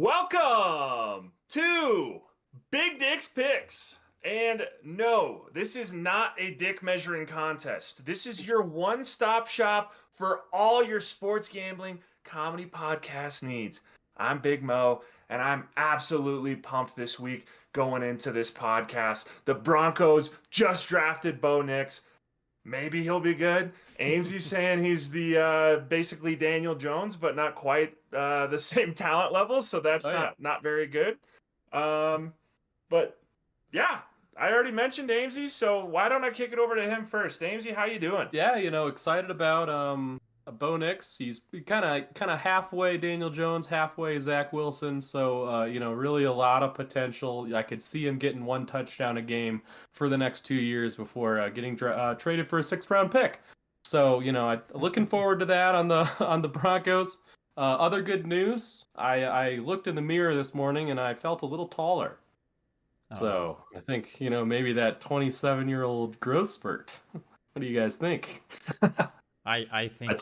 Welcome to Big Dick's Picks. And no, this is not a dick measuring contest. This is your one-stop shop for all your sports gambling comedy podcast needs. I'm Big Mo, and I'm absolutely pumped this week going into this podcast. The Broncos just drafted Bo Nix. Maybe he'll be good. Amesy's saying he's the basically Daniel Jones, but not quite the same talent level, so that's not very good. But yeah, I already mentioned Amesy, so why don't I kick it over to him first? Amesy, how you doing? Yeah, excited about Bo Nix. He's kind of halfway Daniel Jones, halfway Zach Wilson. So really a lot of potential. I could see him getting one touchdown a game for the next 2 years before getting traded for a 6th-round pick. So looking forward to that on the Broncos. Other good news: I looked in the mirror this morning and I felt a little taller. So I think maybe that 27-year-old growth spurt. What do you guys think? I think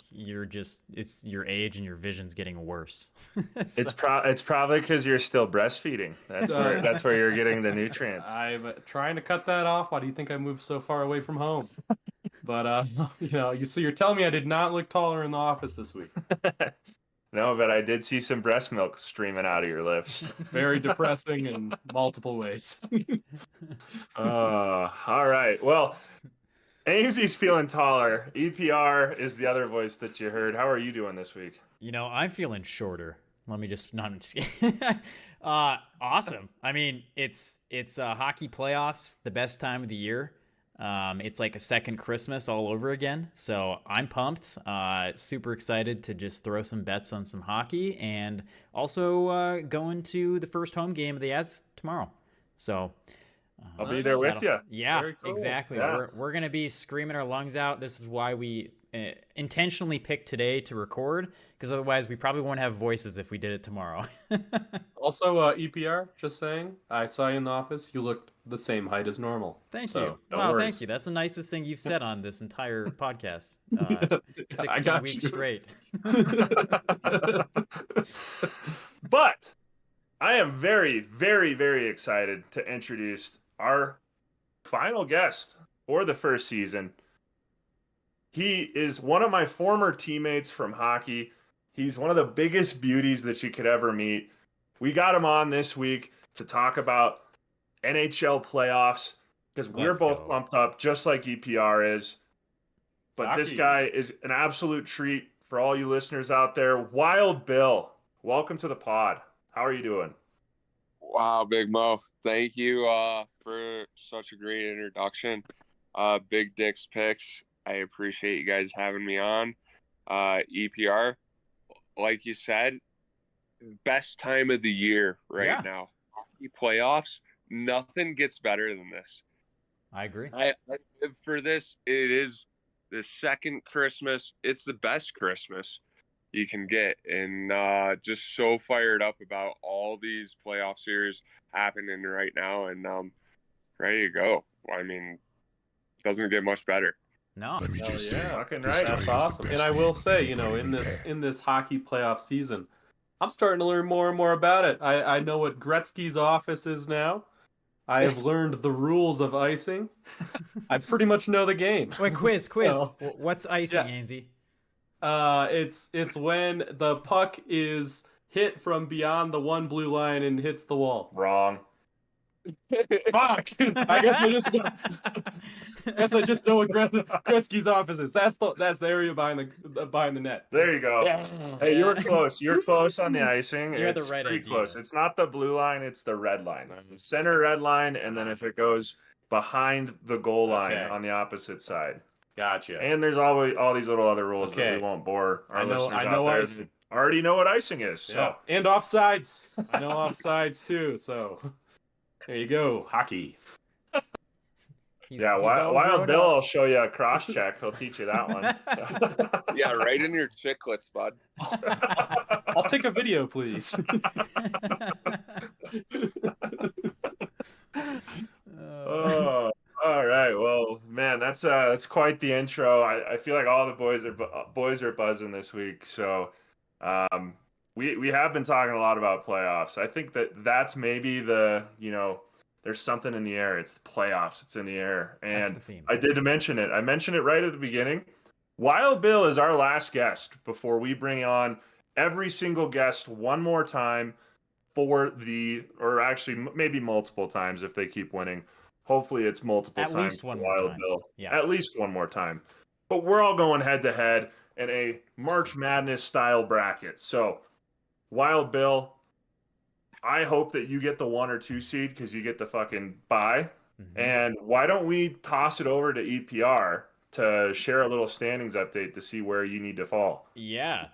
it's your age and your vision's getting worse. It's probably because you're still breastfeeding. That's where you're getting the nutrients. I'm trying to cut that off. Why do you think I moved so far away from home? But so you're telling me I did not look taller in the office this week? No, but I did see some breast milk streaming out of your lips. Very depressing in multiple ways. All right. Well, Amesy's feeling taller. EPR is the other voice that you heard. How are you doing this week? I'm feeling shorter. I'm just kidding. Awesome. I mean, it's hockey playoffs, the best time of the year. It's like a second Christmas all over again. So I'm pumped. Super excited to just throw some bets on some hockey and also going to the first home game of the As tomorrow. So I'll be there with you. Yeah, cool. Exactly. Yeah. We're going to be screaming our lungs out. This is why we intentionally picked today to record, because otherwise we probably won't have voices if we did it tomorrow. Also, EPR, just saying, I saw you in the office. You looked the same height as normal. Thank So, you. no Wow, worries. thank you. That's the nicest thing you've said on this entire podcast. I 16 got weeks you. straight. But I am very, very, very excited to introduce our final guest for the first season. He is one of my former teammates from hockey. He's one of the biggest beauties that you could ever meet. We got him on this week to talk about NHL playoffs because we're both pumped up, just like EPR is. But Hockey. This guy is an absolute treat for all you listeners out there. Wild Bill, welcome to the pod. How are you doing? Wow, Big Mo. Thank you for such a great introduction. Big Dick's Picks. I appreciate you guys having me on. EPR, like you said, best time of the year right now. Hockey playoffs, nothing gets better than this. I agree. I live for this. It is the second Christmas. It's the best Christmas you can get, and just so fired up about all these playoff series happening right now, and ready to go. I mean, it doesn't get much better. No. Let me Hell just yeah. say, Fucking this right. guy That's is the awesome. best And I will man say, in in this hockey playoff season, I'm starting to learn more and more about it. I know what Gretzky's office is now. I have learned the rules of icing. I pretty much know the game. Wait, quiz. So, What's icing, yeah. Amesy? It's when the puck is hit from beyond the one blue line and hits the wall. Wrong. Fuck! I guess I just know what Gretzky's office is. That's the area behind the net. There you go. Yeah. Hey, you were close. You're close on the icing. You had the It's right pretty idea. close. It's not the blue line, it's the red line. It's the center red line, and then if it goes behind the goal line Okay. on the opposite side. Gotcha. And there's always all these little other rules that Okay. we won't bore our I know listeners out there icing. that already know what icing is. So Yeah. And offsides. I know offsides too. So there you go. Hockey. yeah, He's all Wild grown Bill up. will show you a cross check. He'll teach you that one. Yeah, right in your chicklets, bud. I'll take a video, please. Oh, all right. Well, man, that's quite the intro. I feel like all the boys are buzzing this week. So, we have been talking a lot about playoffs. I think that's maybe there's something in the air. It's the playoffs. It's in the air. That's And the theme. I did mention it. I mentioned it right at the beginning. Wild Bill is our last guest before we bring on every single guest one more time or actually maybe multiple times if they keep winning. Hopefully it's multiple At times least one for more Wild time. Bill. Yeah. At least one more time. But we're all going head to head in a March Madness style bracket. So, Wild Bill, I hope that you get the 1 or 2 seed because you get the fucking bye. Mhm. And why don't we toss it over to EPR to share a little standings update to see where you need to fall? Yeah.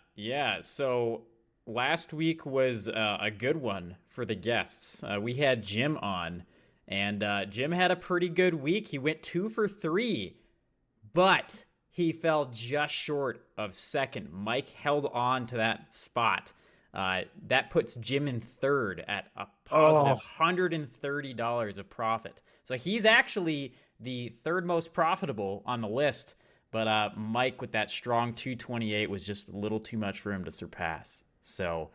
So last week was a good one for the guests. We had Jim on, and Jim had a pretty good week. He went 2 for 3, but he fell just short of second. Mike held on to that spot. That puts Jim in third at a positive $130 of profit. So he's actually the third most profitable on the list. But Mike, with that strong 228, was just a little too much for him to surpass. So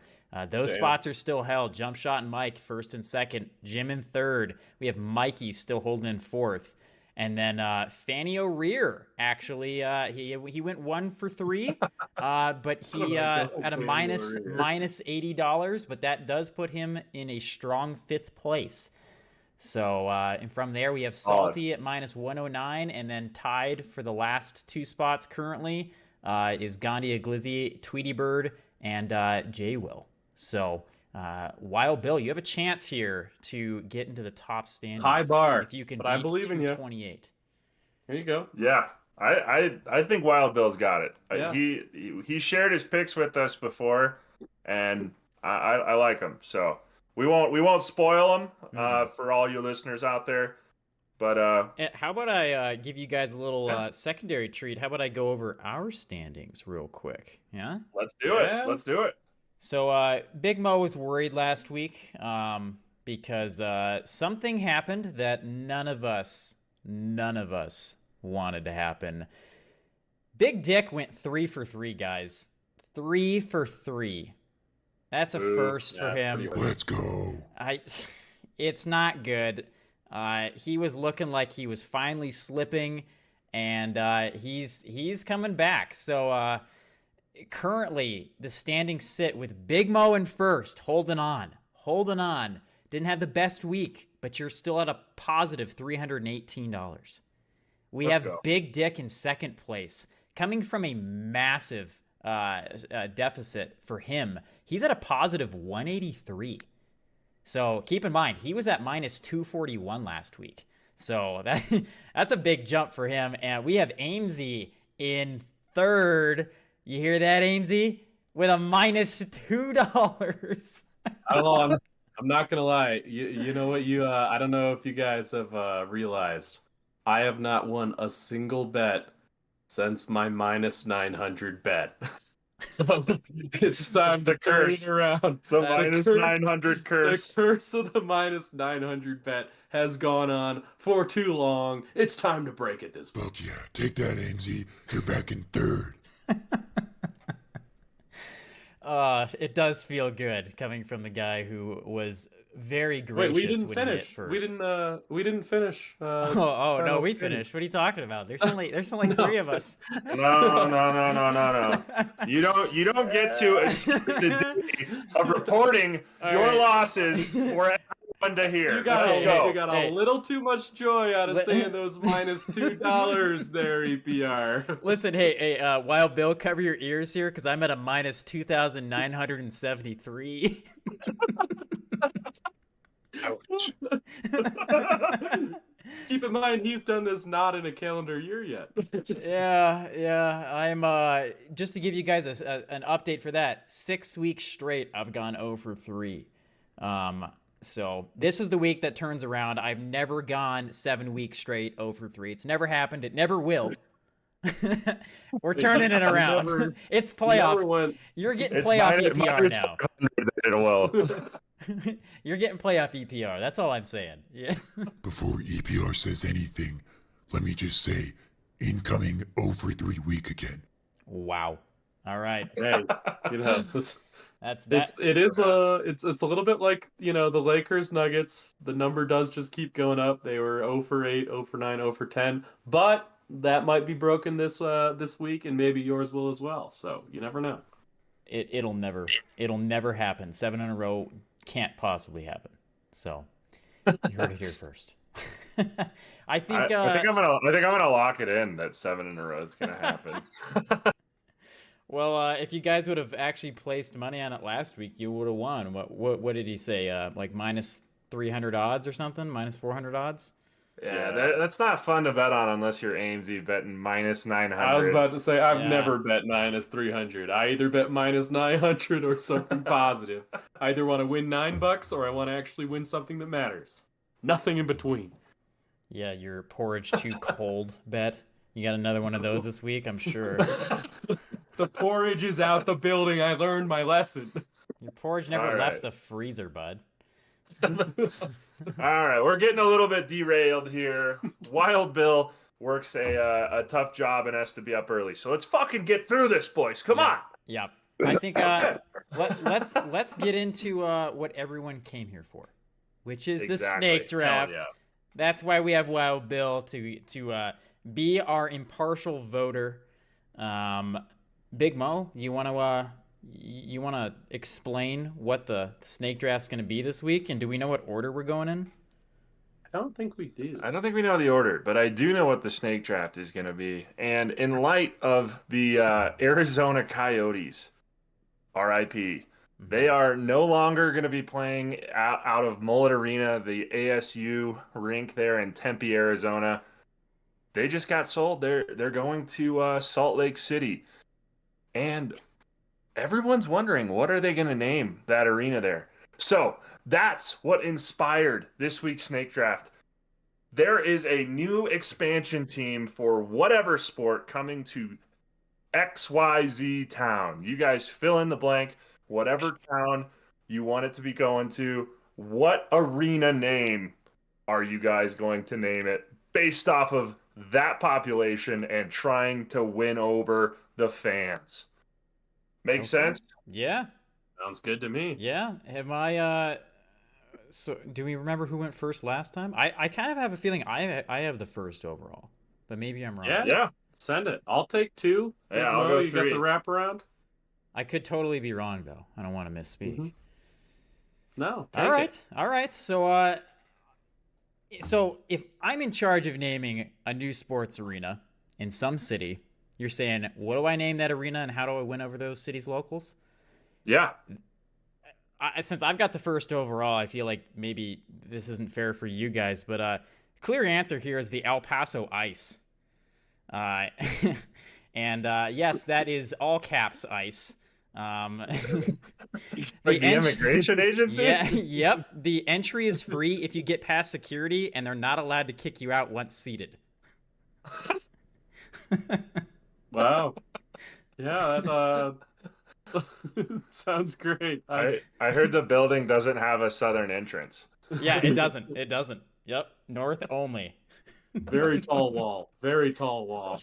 those spots are still held. Jump Shot and Mike, first and second. Jim in third. We have Mikey still holding in fourth. And then Fanny O'Rear, actually, he went 1 for 3, but he at a minus $80, but that does put him in a strong 5th place. So, and from there, we have Salty at minus 109, and then tied for the last 2 spots currently is Gandhi Aglizzi, Tweety Bird, and J Will. So, Wild Bill, you have a chance here to get into the top standings. High bar, if you can but beat I believe in you. 228. Here you go. Yeah, I think Wild Bill's got it. Yeah. He shared his picks with us before, and I like him. So we won't spoil him for all you listeners out there. But how about I give you guys a little secondary treat? How about I go over our standings real quick? Yeah. let's do it. Let's do it. So Big Mo was worried last week because something happened that none of us wanted to happen. Big Dick went 3 for 3, guys. 3 for 3. That's a first for him. Let's go. It's not good. He was looking like he was finally slipping, and he's coming back. So currently, the standings sit with Big Mo in first, holding on. Didn't have the best week, but you're still at a positive $318. Let's have go. Big Dick in second place, coming from a massive deficit for him. He's at a positive 183. So keep in mind, he was at minus 241 last week. So that's a big jump for him. And we have Amesy in third. You hear that, Amesy? With a minus $2. I'm not gonna lie. You know what? I don't know if you guys have realized. I have not won a single bet since my minus 900 bet. So it's time to turn it around. The minus 900 curse. The curse of the minus 900 bet has gone on for too long. It's time to break it this week. Fuck yeah. Take that, Amesy. You're back in third. It does feel good coming from the guy who was very gracious. Wait, we didn't when finish. He hit first. We didn't finish. No, we finished. What are you talking about? There's only 3 of us. No. You don't get to escape the duty of reporting your losses for everyone to hear. You got Hey. a little too much joy out of saying those minus $2 there, EPR. Listen, hey, Wild Bill, cover your ears here because I'm at a minus 2,973. Ouch. Keep in mind, he's done this not in a calendar year yet. Yeah. I'm just to give you guys an update for that. 6 weeks straight, I've gone 0 for 3. So this is the week that turns around. I've never gone 7 weeks straight 0 for 3. It's never happened. It never will. We're turning it around. It's playoff. You're getting playoff EPR now. It will. You're getting playoff EPR. That's all I'm saying. Yeah. Before EPR says anything, let me just say, incoming 0 for 3 week again. Wow. All right. Hey, That's that. It's a little bit like, the Lakers Nuggets. The number does just keep going up. They were 0 for 8, 0 for 9, 0 for 10, but that might be broken this week, and maybe yours will as well. So you never know. It'll never happen. 7 in a row can't possibly happen. So you heard it here first. I think I think I'm gonna lock it in that 7 in a row is gonna happen. Well, if you guys would have actually placed money on it last week, you would have won. What did he say? Like minus 300 odds or something? Minus 400 odds? Yeah, that's not fun to bet on unless you're Amesy betting minus 900. I was about to say I've Yeah. never bet minus 300. I either bet minus 900 or something positive. I either want to win $9 or I want to actually win something that matters. Nothing in between. Yeah, your porridge too cold bet. You got another one of those this week, I'm sure. The porridge is out the building. I learned my lesson. Your porridge never All left right. the freezer, bud. All right, we're getting a little bit derailed here. Wild Bill works a tough job and has to be up early. So let's fucking get through this, boys. Come on. Yeah. I think let's get into what everyone came here for, which is the Exactly. snake Hell draft. yeah. That's why we have Wild Bill to be our impartial voter. Big Mo, you want to explain what the snake draft's going to be this week, and do we know what order we're going in? I don't think we do. I don't think we know the order, but I do know what the snake draft is going to be. And in light of the Arizona Coyotes, RIP, they are no longer going to be playing out of Mullet Arena, the ASU rink there in Tempe, Arizona. They just got sold. They're going to Salt Lake City. And everyone's wondering, what are they going to name that arena there? So that's what inspired this week's snake draft. There is a new expansion team for whatever sport coming to XYZ town. You guys fill in the blank, whatever town you want it to be going to. What arena name are you guys going to name it based off of that population and trying to win over the fans? Make sense? Yeah. Sounds good to me. Yeah. Have I so do we remember who went first last time? I kind of have a feeling I have the first overall, but maybe I'm wrong. Yeah. Send it. I'll take 2. Yeah, Big I'll Mo, go you 3. got the wraparound? I could totally be wrong though. I don't want to misspeak. No. Take All right. it. All right. So if I'm in charge of naming a new sports arena in some city, you're saying, what do I name that arena and how do I win over those cities' locals? Yeah. Since I've got the first overall, I feel like maybe this isn't fair for you guys, but clear answer here is the El Paso Ice. And yes, that is all caps ice. Like the immigration agency? Yeah, yep. The entry is free if you get past security, and they're not allowed to kick you out once seated. Wow. Yeah, that sounds great. I heard the building doesn't have a southern entrance. Yeah, it doesn't. It doesn't. Yep, north only. Very tall wall. Very tall wall.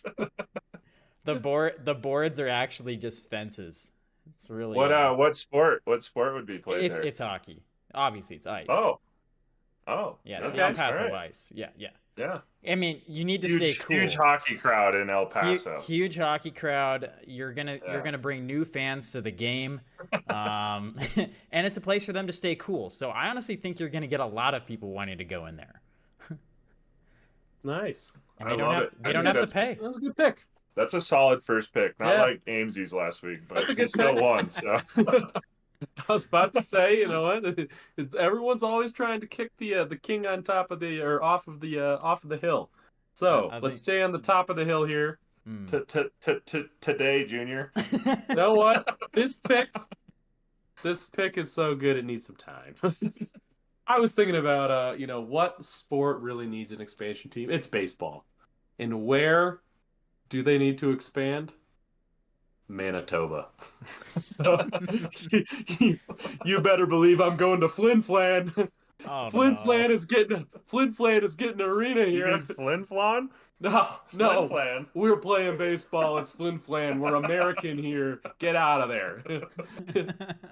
The boards are actually just fences. It's really What sport would be played there? it's hockey. Obviously, it's ice. Oh, yeah, it's okay, the El Paso all right. Ice. Yeah. Yeah. I mean, you need to stay cool. Huge hockey crowd in El Paso. Huge hockey crowd. You're gonna bring new fans to the game, and it's a place for them to stay cool. So I honestly think you're gonna get a lot of people wanting to go in there. Nice. And they I don't love have it. they don't have to pay. That was a good pick. That's a solid first pick. Not Yeah. like Amesy's last week, but That's a he good still pick. won. So I was about to say, you know what? Everyone's always trying to kick the king on top of off of the hill. So I let's think- stay on the top of the hill here. today, Junior. You know what? This pick is so good it needs some time. I was thinking about what sport really needs an expansion team? It's baseball. And where do they need to expand? Manitoba. So you better believe I'm going to Flin Flan. Oh, Flin no. Flan is getting an arena You here. mean Flin Flon? No, no. Flan. We're playing baseball. It's Flin Flan. We're American here. Get out of there.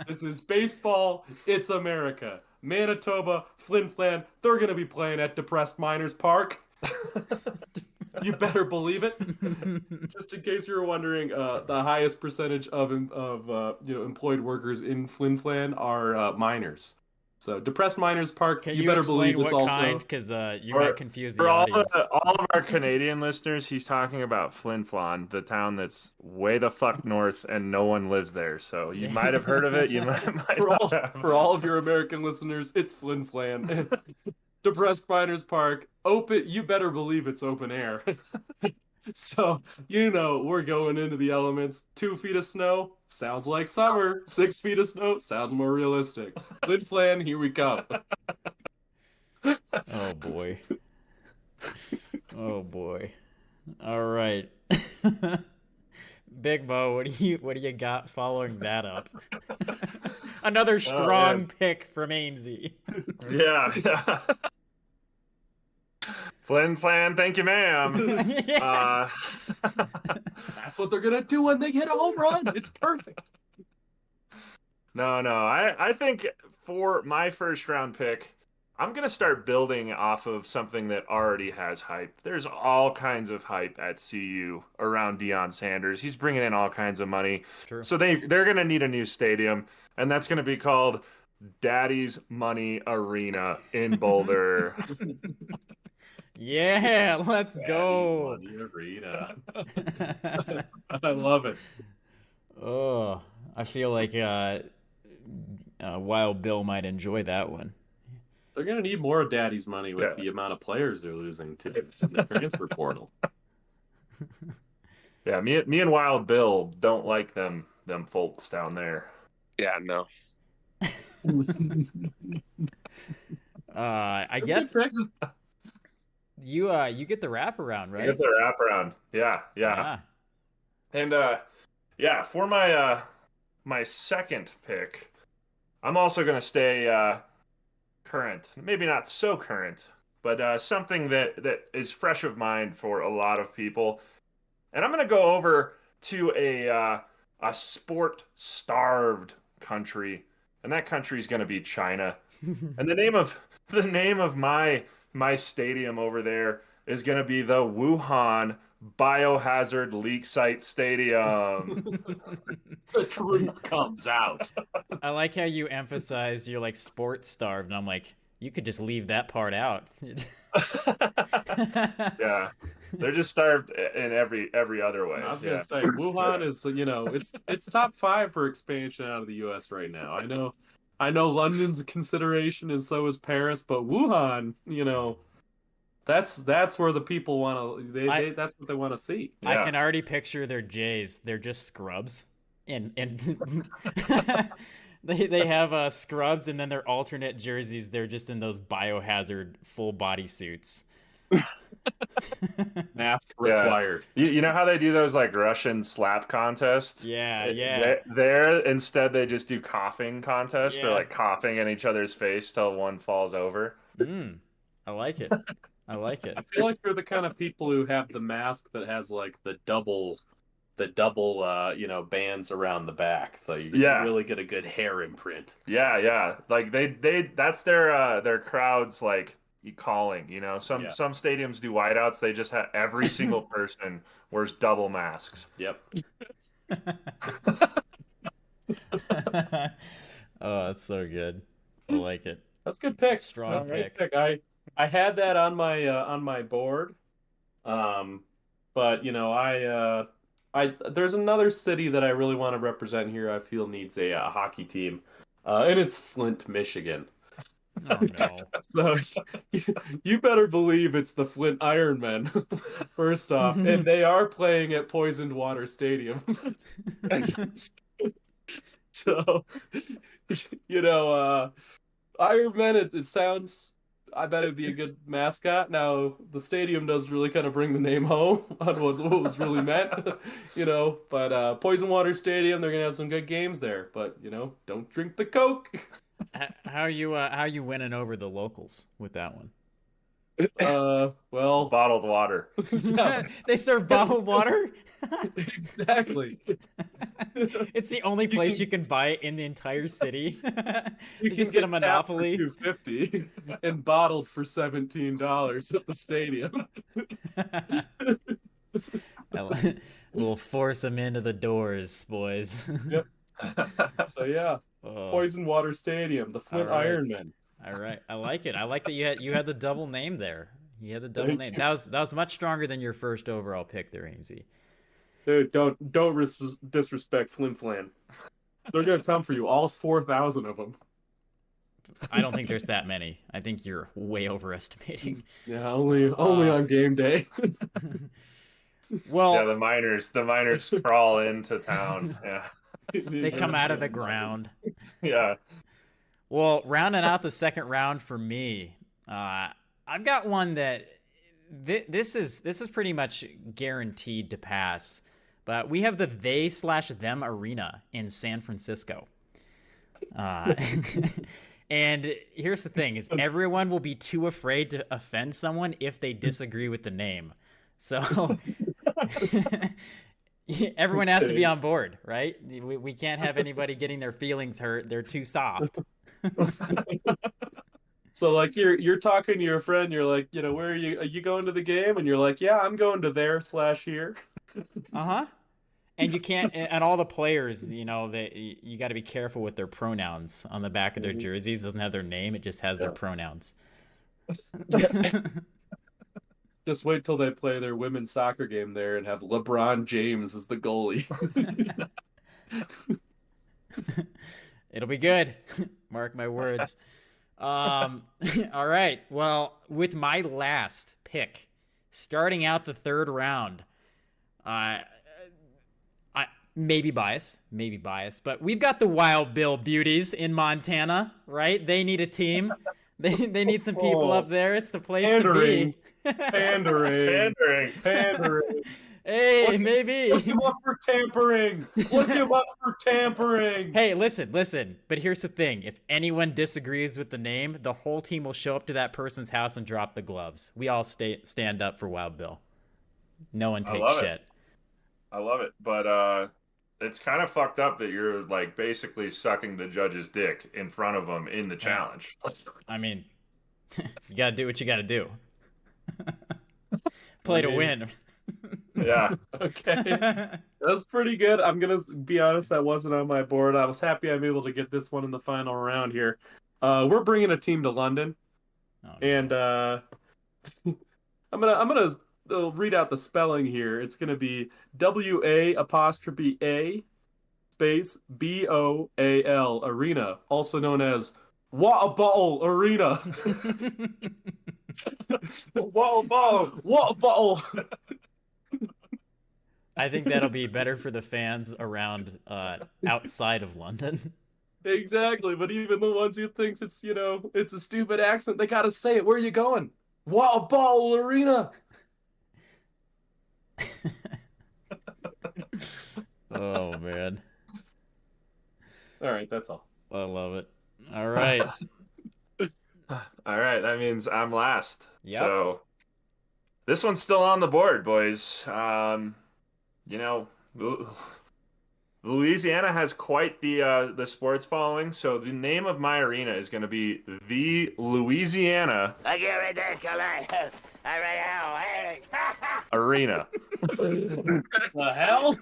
This is baseball. It's America. Manitoba, Flin Flan, they're going to be playing at Depressed Miners Park. You better believe it. Just in case you were wondering, the highest percentage of employed workers in Flin Flan are miners. So Depressed Miners Park, Can you you better explain believe it's what also kind? Because you For- might confuse For the all, audience. all of our Canadian listeners, he's talking about Flin Flon, the town that's way the fuck north and no one lives there. So you might have heard of it. You might not have. for all of your American listeners, it's Flin Flan. Depressed Miners Park, open. You better believe it's open air. So, we're going into the elements. 2 feet of snow sounds like summer. 6 feet of snow sounds more realistic. Flin Flan, here we come. Oh boy. Oh boy. All right. Big Mo, what do you got following that up? Another strong pick from Amesy. Yeah. Flin Flan, thank you, ma'am. That's what they're gonna do when they hit a home run. It's perfect. No. I think for my first round pick, I'm going to start building off of something that already has hype. There's all kinds of hype at CU around Deion Sanders. He's bringing in all kinds of money. It's true. So they're going to need a new stadium, and that's going to be called Daddy's Money Arena in Boulder. Yeah, let's go. Daddy's Money Arena. I love it. Oh, I feel like Wild Bill might enjoy that one. They're gonna need more of Daddy's money with the amount of players they're losing to the transfer portal. Yeah, me and Wild Bill don't like them folks down there. Yeah, no. I guess you get the wraparound, right? Get the wraparound. Yeah. And for my second pick, I'm also gonna stay current. Maybe not so current, but something that is fresh of mind for a lot of people. And I'm gonna go over to a sport-starved country, and that country is gonna be China. And the name of my stadium over there is gonna be the Wuhan Biohazard Leak Site Stadium. The truth comes out. I like how you emphasize you're like sports starved, and I'm like, you could just leave that part out. Yeah, they're just starved in every other way. I was gonna say Wuhan is it's top 5 for expansion out of the U.S. right now. I know London's a consideration, and so is Paris, but Wuhan, that's where the people want to. That's what they want to see. I can already picture their J's. They're just scrubs, and they have scrubs, and then their alternate jerseys. They're just in those biohazard full body suits. Mask required. You know how they do those like Russian slap contests? Yeah. There instead they just do coughing contests. Yeah. They're like coughing in each other's face till one falls over. I like it. I feel like they're the kind of people who have the mask that has like the double bands around the back, so you really get a good hair imprint. Yeah. Like they that's their crowds like calling. Some stadiums do whiteouts. They just have every single person wears double masks. Yep. Oh, that's so good. I like it. That's a good pick. Strong pick. I had that on my board, but there's another city that I really want to represent here. I feel needs a hockey team, and it's Flint, Michigan. Oh no! So you better believe it's the Flint Ironmen. First off, and they are playing at Poisoned Water Stadium. So Ironmen. It sounds. I bet it'd be a good mascot. Now, the stadium does really kind of bring the name home on what was really meant, But Poison Water Stadium, they're gonna have some good games there. But don't drink the Coke. How you winning over the locals with that one? Well, Bottled water. yeah, They serve bottled water. exactly. It's the only place you can buy it in the entire city. You They can just get a tapped for monopoly. $2.50 and bottled for $17 at the stadium. We'll force them into the doors, boys. Yep. So yeah, Oh, Poison Water Stadium, the Flint all right. Ironmen. all right. I like it. I like that you had the double name there. You had the double Thank name. you. That was much stronger than your first overall pick there, Amesy. Dude, don't disrespect Flim Flam. They're gonna come for you, all 4,000 of them. I don't think there's that many. I think you're way overestimating. Yeah, only on game day. Well, Yeah, the miners crawl into town. Yeah. they come out of the ground. Yeah. Well, rounding out the second round for me, I've got one that this is pretty much guaranteed to pass. But we have the they/them arena in San Francisco. And here's the thing: is everyone will be too afraid to offend someone if they disagree with the name. So everyone has to be on board, right? We can't have anybody getting their feelings hurt. They're too soft. So like you're talking to your friend, you're like, where are you going to the game? And you're like, yeah, I'm going to there/here. Uh-huh. And you can't, and all the players, you got to be careful with their pronouns on the back of their jerseys. It doesn't have their name, it just has their pronouns. Just wait till they play their women's soccer game there and have LeBron James as the goalie. It'll be good. Mark my words. All right. Well, with my last pick, starting out the third round, I maybe bias, but we've got the Wild Bill Beauties in Montana, right? They need a team. They need some people up there. It's the place to be. Pandering. Hey, maybe. Look him up for tampering. Hey, listen. But here's the thing. If anyone disagrees with the name, the whole team will show up to that person's house and drop the gloves. We all stand up for Wild Bill. No one takes shit. I love it. But it's kind of fucked up that you're like basically sucking the judge's dick in front of him in the challenge. I mean, you got to do what you got to do. Play to win. Yeah. Okay. That's pretty good. I'm going to be honest, that wasn't on my board. I was happy I'm able to get this one in the final round here. We're bringing a team to London. Oh, no. And I'm going to read out the spelling here. It's going to be WA' space BOAL arena, also known as Water Bottle Arena. Water bottle. I think that'll be better for the fans around outside of London. Exactly, but even the ones who thinks it's it's a stupid accent, they gotta say it. Where are you going? Water Bottle Arena. Oh man. All right, that's all. I love it. All right. All right, that means I'm last. Yep. So this one's still on the board, boys. Louisiana has quite the sports following, so the name of my arena is going to be the Louisiana Arena. The hell?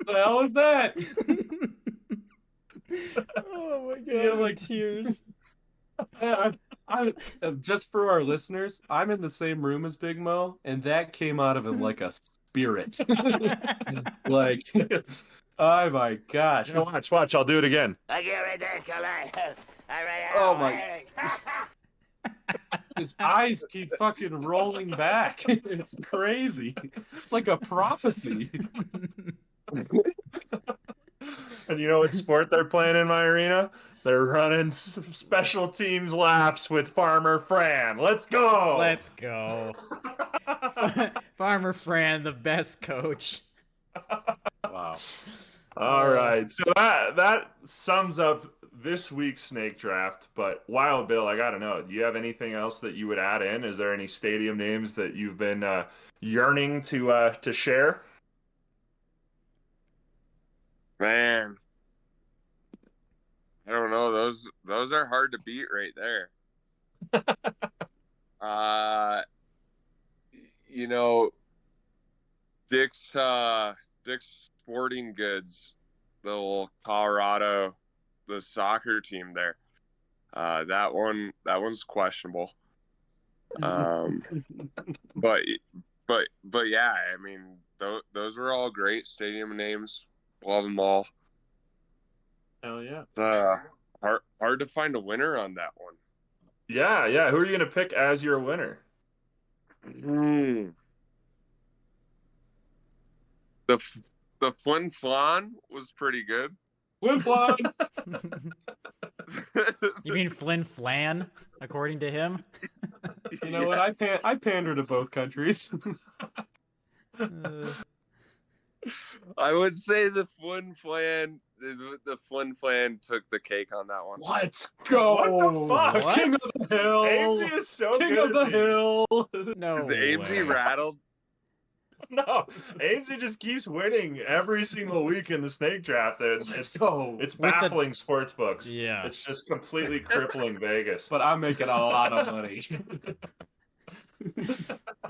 The hell is that? Oh my god! Yeah, like tears. I just for our listeners, I'm in the same room as Big Mo, and that came out of him like a spirit. Like, oh my gosh! Watch! I'll do it again. Oh my! His eyes keep fucking rolling back. It's crazy. It's like a prophecy. And you know what sport they're playing in my arena? They're running special teams laps with Farmer Fran. Let's go! Let's go. Farmer Fran, the best coach. Wow. All right. So that sums up this week's snake draft. But Wild Bill, I gotta know, do you have anything else that you would add in? Is there any stadium names that you've been yearning to share? Man, I don't know. Those are hard to beat right there. You know, Dick's Sporting Goods, the little Colorado, the soccer team there. That one's questionable. But yeah, I mean, those were all great stadium names. Love them all. Hell yeah. Hard to find a winner on that one. Yeah, yeah. Who are you gonna pick as your winner? The Flin Flon was pretty good. Flin Flon. You mean Flin Flan, according to him? You know what? I pander to both countries. I would say the Flin Flan took the cake on that one. Let's go. What the fuck? What? King of the Hill. Amesy is so King good of the at these. Hill. No Is way. Amesy rattled? No, Amesy just keeps winning every single week in the snake draft. Let's go. It's With the- baffling sports books. Yeah. It's just completely crippling Vegas. But I'm making a lot of money.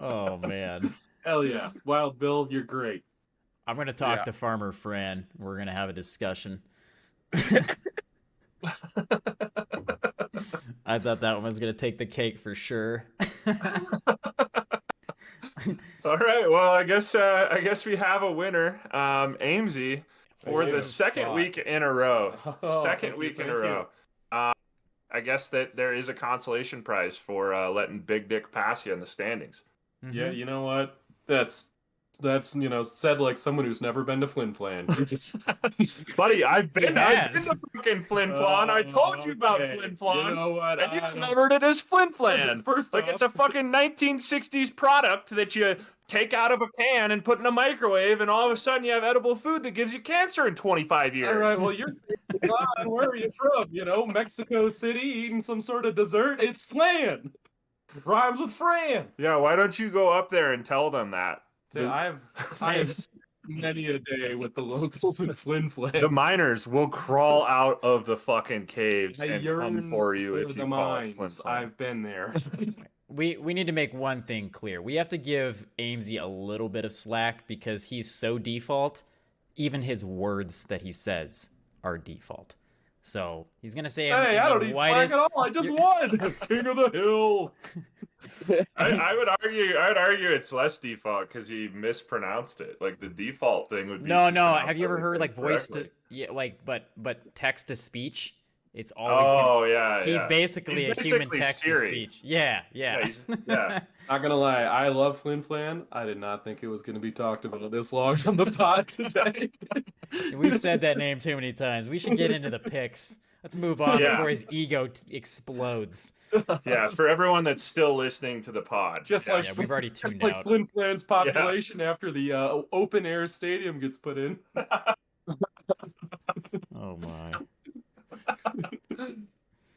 Oh man. Hell yeah. Wild Bill, you're great. I'm gonna talk Yeah. to Farmer Fran. We're gonna have a discussion. I thought that one was gonna take the cake for sure. All right. Well, I guess we have a winner. Amesy for the Here's a second spot. week in a row. Oh, Second thank you, week in a thank you. row. I guess that there is a consolation prize for letting Big Dick pass you in the standings. Yeah, you know what? That's said like someone who's never been to Flin Flan. You just Buddy, I've been has. to fucking Flin Flon. I told you about Okay. Flin Flon. You know what? And you I don't- covered it as Flin Flan. First Like off, it's a fucking 1960s product that you take out of a can and put in a microwave, and all of a sudden you have edible food that gives you cancer in 25 years. all right. Well, you're saying, "God, where are you from? You know, Mexico City, eating some sort of dessert. It's flan. Rhymes with Fran. Yeah, why don't you go up there and tell them that? Dude, I have many a day with the locals in Flin Flan. The miners will crawl out of the fucking caves I and yearn come for you if the you call it Flin mines. Flon. I've been there. We need to make one thing clear. We have to give Amesy a little bit of slack because he's so default. Even his words that he says are default. So he's gonna say, Hey, I don't need slack whitest. at all. I just won. King of the Hill. I would argue it's less default because he mispronounced it. Like the default thing would be No. to pronounce Have you ever heard like everything voice to correctly. yeah, like but text to speech? It's always Oh yeah, he's yeah. basically He's a human basically text to Siri. speech. Yeah. Yeah, yeah. Not gonna lie, I love Flin Flan. I did not think it was gonna be talked about this long on the pod today. We've said that name too many times. We should get into the picks. Let's move on Yeah. before his ego explodes. Yeah, for everyone that's still listening to the pod. Just yeah. like Yeah, we've already just tuned like out. Flin Flan's population after the open air stadium gets put in. Oh my.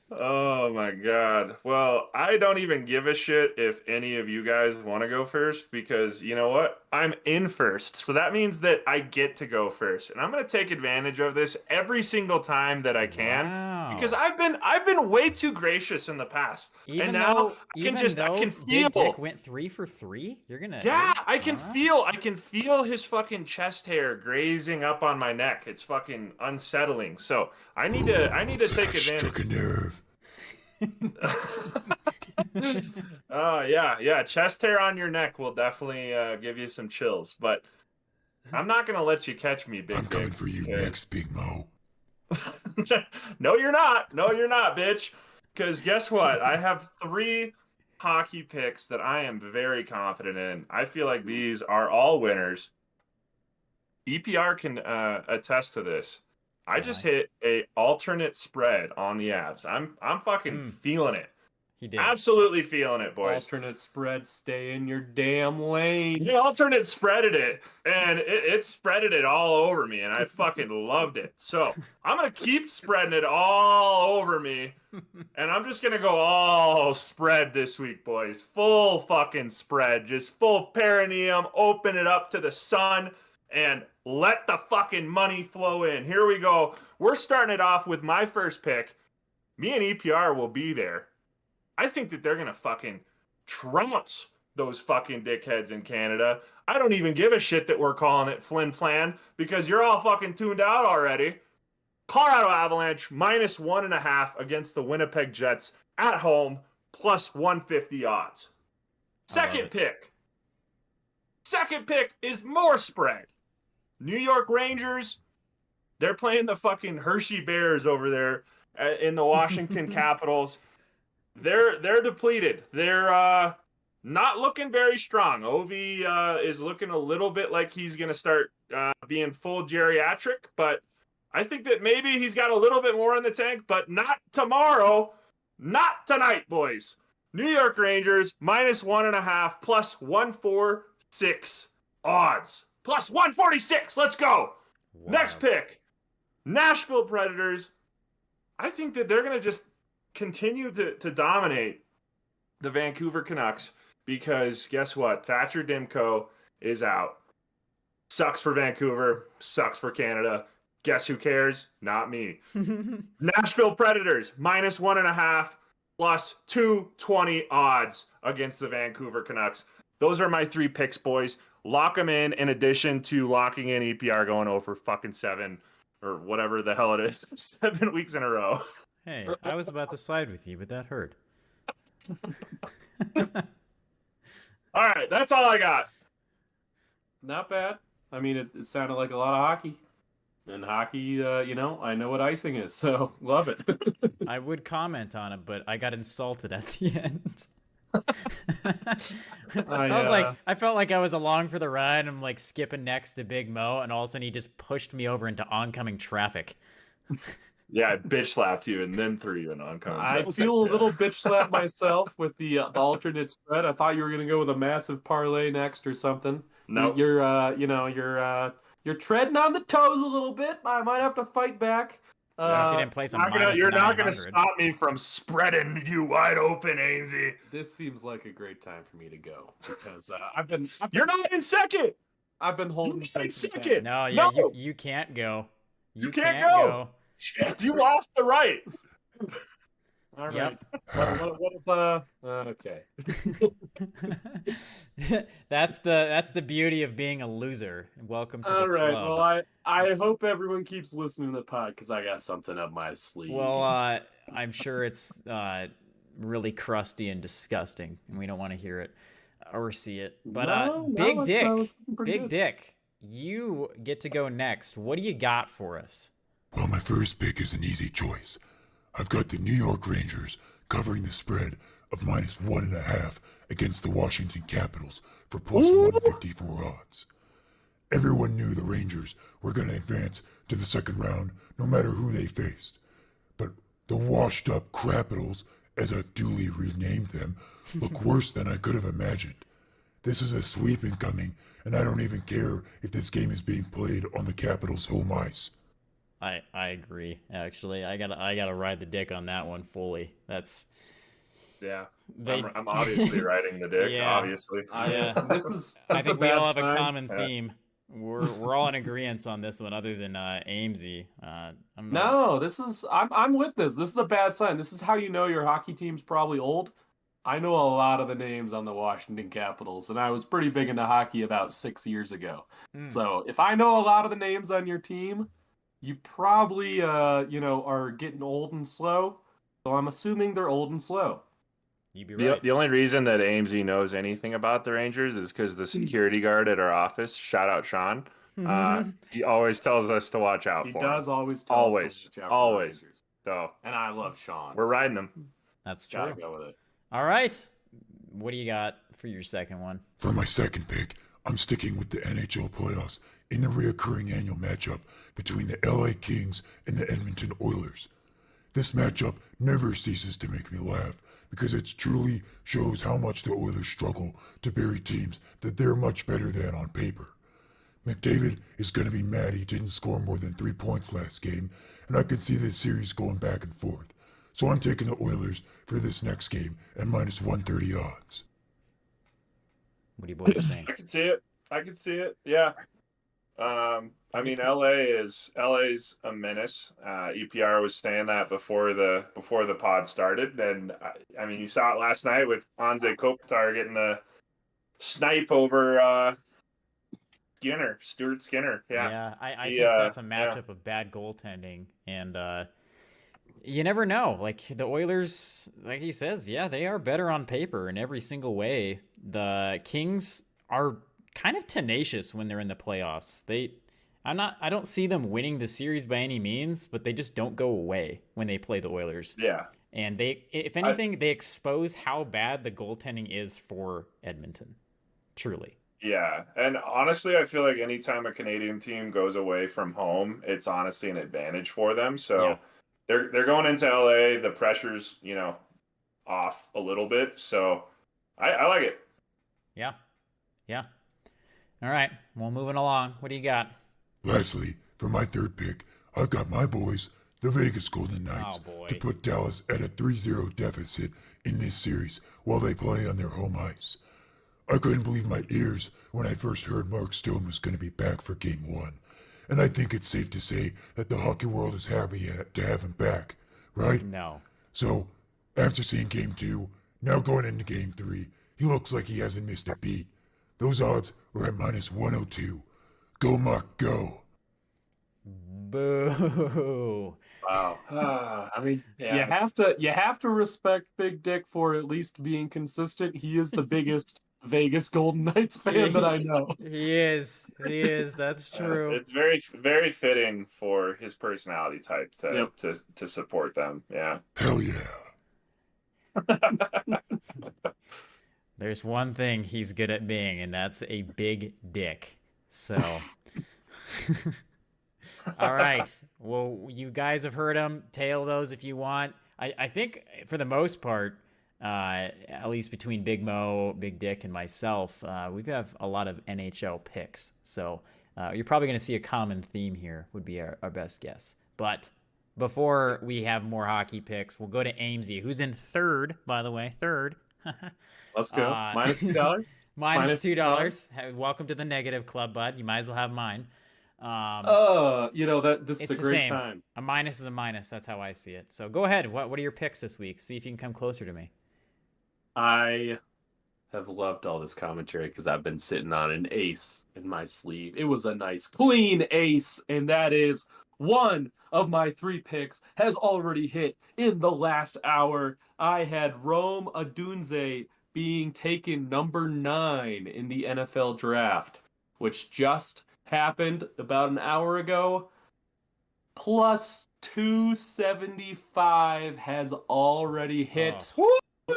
Oh my god. Well, I don't even give a shit if any of you guys want to go first because you know what? I'm in first. So that means that I get to go first. And I'm going to take advantage of this every single time that I can Wow. because I've been way too gracious in the past. Even and now though, I can even just I though can Big feel Dick went 3 for 3, you're gonna. Yeah, you're- I can Alright. feel his fucking chest hair grazing up on my neck. It's fucking unsettling. So I need to It's take like I advantage. struck a nerve. Oh yeah, chest hair on your neck will definitely give you some chills. But I'm not gonna let you catch me, Big I'm coming Dick. for you Okay. next, Big Mo. No, you're not. No, you're not, bitch. Because guess what? I have 3 hockey picks that I am very confident in. I feel like these are all winners. EPR can attest to this. I just hit a alternate spread on the Avs. I'm fucking feeling it. He did. Absolutely feeling it, boys. Alternate spread, stay in your damn lane. The alternate spreaded it, and it spreaded it all over me, and I fucking loved it. So I'm going to keep spreading it all over me, and I'm just going to go all spread this week, boys. Full fucking spread. Just full perineum. Open it up to the sun, and let the fucking money flow in. Here we go. We're starting it off with my first pick. Me and EPR will be there. I think that they're going to fucking trounce those fucking dickheads in Canada. I don't even give a shit that we're calling it Flin Flan because you're all fucking tuned out already. Colorado Avalanche -1.5 against the Winnipeg Jets at home plus 150 odds. Second pick. Second pick is more spread. New York Rangers, they're playing the fucking Hershey Bears over there in the Washington Capitals. They're depleted. They're not looking very strong. Ovi is looking a little bit like he's going to start being full geriatric, but I think that maybe he's got a little bit more in the tank, but not tomorrow. Not tonight, boys. New York Rangers -1.5 plus 146 odds. Plus 146. Let's go. Wow. Next pick. Nashville Predators. I think that they're going to just continue to dominate the Vancouver Canucks because guess what? Thatcher Demko is out. Sucks for Vancouver. Sucks for Canada. Guess who cares? Not me. Nashville Predators -1.5 plus 220 odds against the Vancouver Canucks. Those are my three picks, boys. Lock them in addition to locking in EPR going over fucking 7 or whatever the hell it is. 7 weeks in a row. Hey, I was about to side with you, but that hurt. All right, that's all I got. Not bad. I mean, it sounded like a lot of hockey. And hockey, I know what icing is, so love it. I would comment on it, but I got insulted at the end. I felt like I was along for the ride. I'm like skipping next to Big Mo, and all of a sudden he just pushed me over into oncoming traffic. Yeah, I bitch slapped you and then threw you in oncoming. I feel a little bitch slapped myself with the alternate spread. I thought you were going to go with a massive parlay next or something. No, You're treading on the toes a little bit. I might have to fight back. He didn't play some you're not going to -900. stop me from spreading you wide open, Amesy. This seems like a great time for me to go because You're not in second. I've been holding You're in things back. second. No, No. you can't go. You can't go. You lost the right. All right. Yep. What is okay. That's the beauty of being a loser. Welcome to the All right. club. Well, I hope everyone keeps listening to the pod because I got something up my sleeve. Well, I'm sure it's really crusty and disgusting, and we don't want to hear it or see it. But Big Dick, you get to go next. What do you got for us? Well, my first pick is an easy choice. I've got the New York Rangers covering the spread of -1.5 against the Washington Capitals for plus 154 odds. Everyone knew the Rangers were going to advance to the second round no matter who they faced. But the washed up Crapitals, as I've duly renamed them, look worse than I could have imagined. This is a sweep incoming, and I don't even care if this game is being played on the Capitals' home ice. I agree. Actually, I gotta ride the dick on that one fully. That's I'm obviously riding the dick. Yeah. Obviously, This is I think we all have a sign. common theme. We're all in agreement on this one, other than Amesy. No, I'm with this. This is a bad sign. This is how you know your hockey team's probably old. I know a lot of the names on the Washington Capitals, and I was pretty big into hockey about 6 years ago. So if I know a lot of the names on your team, you probably are getting old and slow. So I'm assuming they're old and slow. You'd be right. the only reason that Amesy knows anything about the Rangers is because the security guard at our office, shout out Sean, he always tells us to watch out He for does him. always tell us to watch out for the Always. Rangers. So And I love Sean. we're riding them. That's true. Gotta go with it. All right. What do you got for your second one? For my second pick, I'm sticking with the NHL playoffs in the reoccurring annual matchup between the LA Kings and the Edmonton Oilers. This matchup never ceases to make me laugh because it truly shows how much the Oilers struggle to bury teams that they're much better than on paper. McDavid is going to be mad he didn't score more than 3 points last game, and I can see this series going back and forth. So I'm taking the Oilers for this next game at minus 130 odds. What do you boys think? I can see it. I can see it. Yeah. I mean, LA's a menace. EPR was saying that before the pod started, and I mean, you saw it last night with Anze Kopitar getting the snipe over Stuart Skinner. Yeah, I think that's a matchup of bad goaltending, and you never know. Like the Oilers, like he says, yeah, they are better on paper in every single way. The Kings are kind of tenacious when they're in the playoffs. I don't see them winning the series by any means, but they just don't go away when they play the Oilers. Yeah. And if anything, they expose how bad the goaltending is for Edmonton. Truly. Yeah, and honestly, I feel like anytime a Canadian team goes away from home, it's honestly an advantage for them. So they're going into LA, the pressure's, off a little bit. So I like it. Yeah. All right, well, moving along. What do you got? Lastly, for my third pick, I've got my boys, the Vegas Golden Knights, boy. to put Dallas at a 3-0 deficit in this series while they play on their home ice. I couldn't believe my ears when I first heard Mark Stone was going to be back for Game 1. And I think it's safe to say that the hockey world is happy to have him back, right? No. So, after seeing Game 2, now going into Game 3, he looks like he hasn't missed a beat. Those odds were at minus 102. Go, Mark, go. Boo. Wow. I mean, You have to respect Big Dick for at least being consistent. He is the biggest Vegas Golden Knights fan that I know. He is. That's true. It's very, very fitting for his personality type to support them. Yeah. Hell yeah. There's one thing he's good at being, and that's a big dick. So, all right. Well, you guys have heard him. Tail those if you want. I think for the most part, at least between Big Mo, Big Dick, and myself, we have a lot of NHL picks. So you're probably going to see a common theme here, would be our best guess. But before we have more hockey picks, we'll go to Amesy, who's in third, by the way. Third. Let's go. Minus $2. Minus $2. Welcome to the negative club, bud. You might as well have mine. This is it's a the great same. time. A minus is a minus. That's how I see it. So go ahead. What are your picks this week? See if you can come closer to me. I have loved all this commentary because I've been sitting on an ace in my sleeve. It was a nice, clean ace, and that is one of my 3 picks has already hit in the last hour. I had Rome Odunze being taken number 9 in the NFL draft, which just happened about an hour ago. Plus 275 has already hit.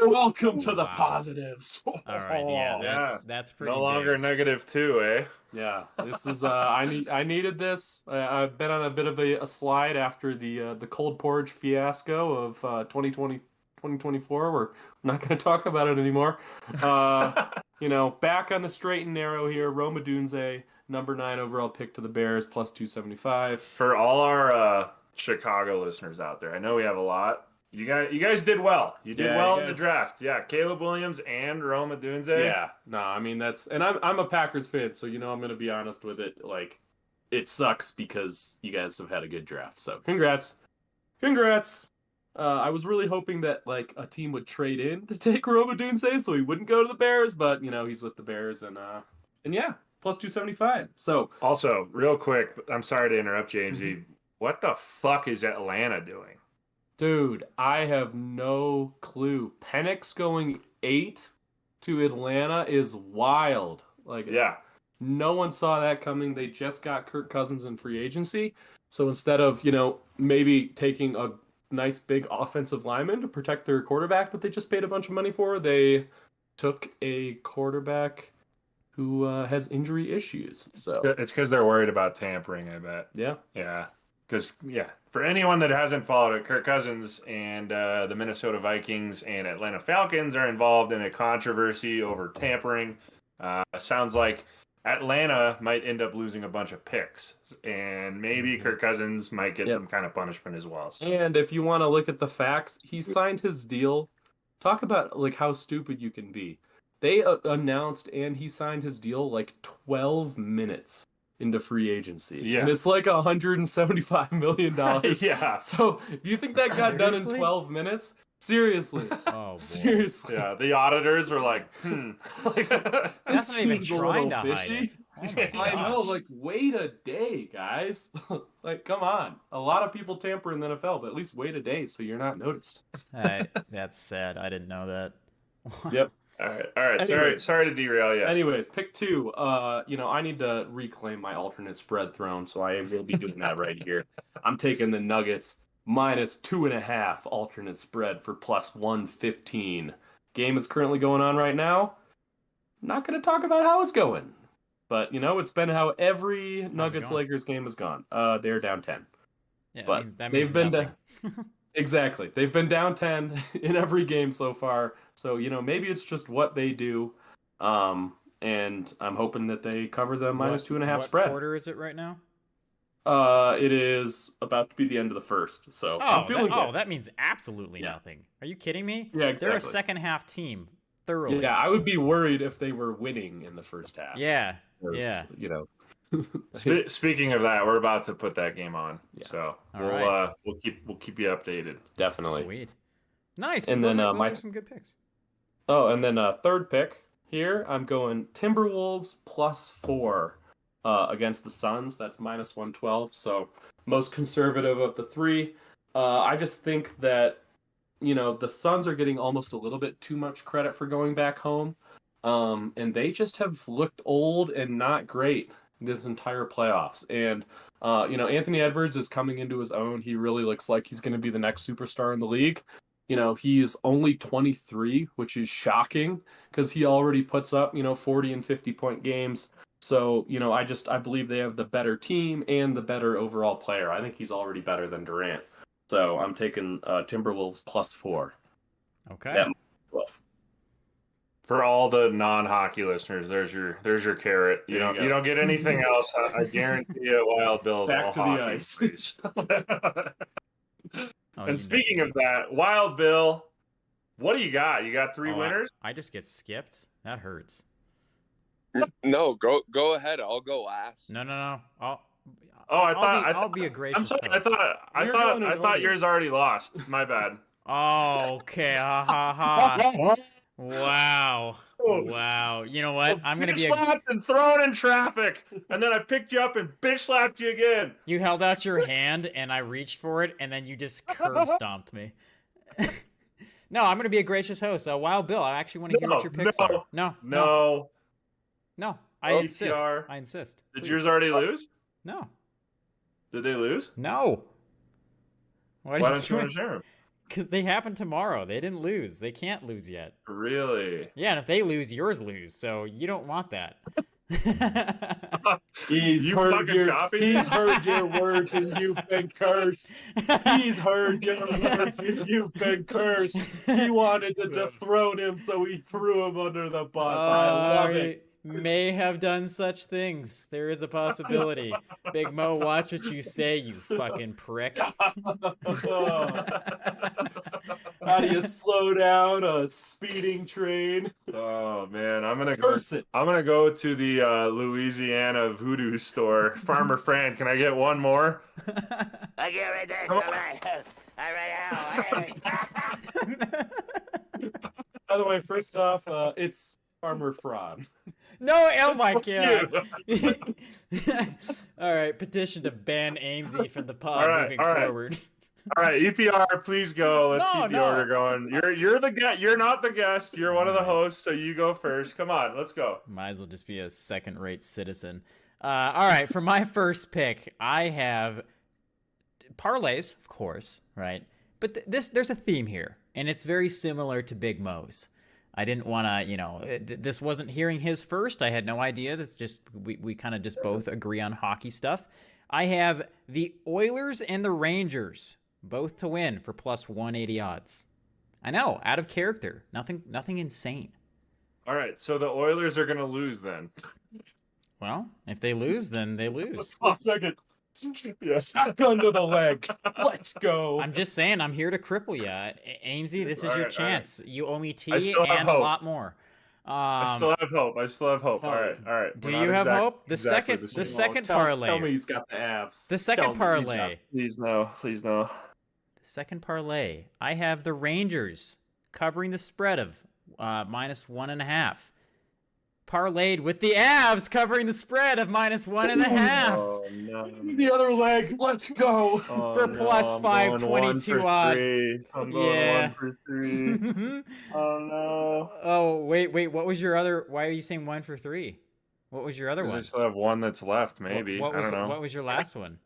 Welcome to the positives. All right, yeah, that's pretty. No longer -2, eh? Yeah, this is I needed this. I've been on a bit of a slide after the cold porridge fiasco of 2024. We're not going to talk about it anymore. Back on the straight and narrow here. Rome Odunze, number 9 overall pick to the Bears, plus 275. For all our Chicago listeners out there, I know we have a lot. You guys did well. You did well in the draft. Yeah, Caleb Williams and Rome Odunze. Yeah, no, I mean I'm a Packers fan, so I'm going to be honest with it. Like, it sucks because you guys have had a good draft. So congrats. I was really hoping that like a team would trade in to take Rome Odunze so he wouldn't go to the Bears, but he's with the Bears and yeah, plus 275. So also, real quick, I'm sorry to interrupt, Jamesy. What the fuck is Atlanta doing? Dude, I have no clue. Penix going 8 to Atlanta is wild. Like, yeah, no one saw that coming. They just got Kirk Cousins in free agency. So instead of, maybe taking a nice big offensive lineman to protect their quarterback that they just paid a bunch of money for, they took a quarterback who has injury issues. So it's because they're worried about tampering, I bet. Yeah. Yeah. Because, for anyone that hasn't followed it, Kirk Cousins and the Minnesota Vikings and Atlanta Falcons are involved in a controversy over tampering. Sounds like Atlanta might end up losing a bunch of picks, and maybe Kirk Cousins might get some kind of punishment as well. So. And if you want to look at the facts, he signed his deal. Talk about like how stupid you can be. They announced and he signed his deal like 12 minutes into free agency. Yeah. And it's like $175 million. Yeah. So if you think that got done in Seriously? 12 minutes, seriously. Oh, boy. Seriously. Yeah, the auditors were like, That's not even seems a trying little to hide it. Oh my I know, gosh. like, wait a day, guys. Like, come on. A lot of people tamper in the NFL, but at least wait a day so you're not noticed. That's sad. I didn't know that. Yep. All right. Anyway. Sorry to derail you. Anyways, pick 2. I need to reclaim my alternate spread throne, so I will be doing that right here. I'm taking the Nuggets minus 2.5 alternate spread for plus 115. Game is currently going on right now. Not going to talk about how it's going, but it's been how every Nuggets Lakers game has gone. They're down 10. Yeah, But that they've means been nothing. Exactly. They've been down 10 in every game so far. So, maybe it's just what they do. And I'm hoping that they cover the minus 2.5 what spread. quarter is it right now? It is about to be the end of the first. So I'm feeling good. That means absolutely nothing. Are you kidding me? Yeah, exactly. They're a second half team. Thoroughly. Yeah, I would be worried if they were winning in the first half. Yeah. Because, Yeah. Speaking of that, we're about to put that game on, so All right. we'll keep you updated. Definitely. Sweet. Nice. And those then, are, those are some good picks. Oh, and then third pick here, I'm going Timberwolves plus 4 against the Suns. That's minus 112. So most conservative of the 3. I just think that the Suns are getting almost a little bit too much credit for going back home, and they just have looked old and not great this entire playoffs. And Anthony Edwards is coming into his own. He really looks like he's going to be the next superstar in the league. He's only 23, which is shocking because he already puts up, 40 and 50-point games. So, I believe they have the better team and the better overall player. I think he's already better than Durant. So I'm taking Timberwolves plus 4. Okay. Yeah. For all the non-hockey listeners, there's your carrot. You don't get anything else. I guarantee you, Wild Bill's Back all to the hockey, ice. please. Oh, And speaking of that, Wild Bill, what do you got? You got 3 winners? I just get skipped. That hurts. No, go ahead. I'll go last. No. I'll be a gracious I'm sorry. host. I thought yours already lost. It's my bad. Oh, okay. Ha ha ha. Wow. Wow. You know what? I'm gonna bitch be. slapped and thrown in traffic, and then I picked you up and bitch slapped you again. You held out your hand, and I reached for it, and then you just curb stomped me. No, I'm gonna be a gracious host. Wild Bill, I actually want to hear what your picks are. No. I insist. OTR. I insist. Did Please. yours already lose? No. Did they lose? No. Why don't you want to share them? Because they happen tomorrow. They didn't lose. They can't lose yet. Really? Yeah, and if they lose, yours lose. So you don't want that. He's heard your words and you've been cursed. He's heard your words and you've been cursed. He wanted to dethrone him, so he threw him under the bus. I love it. May have done such things. There is a possibility. Big Mo, watch what you say, you fucking prick. How do you slow down a speeding train? Oh man, I'm gonna Curse it. I'm gonna go to the Louisiana voodoo store. Farmer Fran, can I get one more? I get right there. By the way, first off, it's Farmer Fran. No, oh my god. All right, petition to ban Amesy from the pod moving forward. All right, EPR, please go. Let's keep the order going. You're the guest. You're not the guest. You're one of the hosts, so you go first. Come on, let's go. Might as well just be a second-rate citizen. All right, for my first pick, I have parlays, of course, right? But there's a theme here, and it's very similar to Big Mo's. I didn't want to, this wasn't hearing his first. I had no idea. This just we kind of just both agree on hockey stuff. I have the Oilers and the Rangers both to win for plus 180 odds. I know, out of character. Nothing insane. All right, so the Oilers are gonna lose then. Well, if they lose, then they lose. A second. Yes. Shotgun to the leg. Let's go. I'm just saying, I'm here to cripple you. Amesy, this is All your right, all right. chance. You owe me I tea still have and a hope. lot more. I still have hope. All right. Do We're you not have hope? The exactly second same. second Tell parlay. me he's got the abs. The second Tell me he's got- parlay. Please no. Please no. The second parlay. I have the Rangers covering the spread of minus 1.5. Parlayed with the Avs covering the spread of minus 1.5. Oh no. The other leg. Let's go. Oh, For plus I'm going 522 1 for odd. 3. I'm going Yeah. 1 for 3. Oh no. Oh, wait. What was your other? Why are you saying 1 for 3? What was your other 'Cause I one? still have one that's left, maybe. What I was don't know. What was your last one?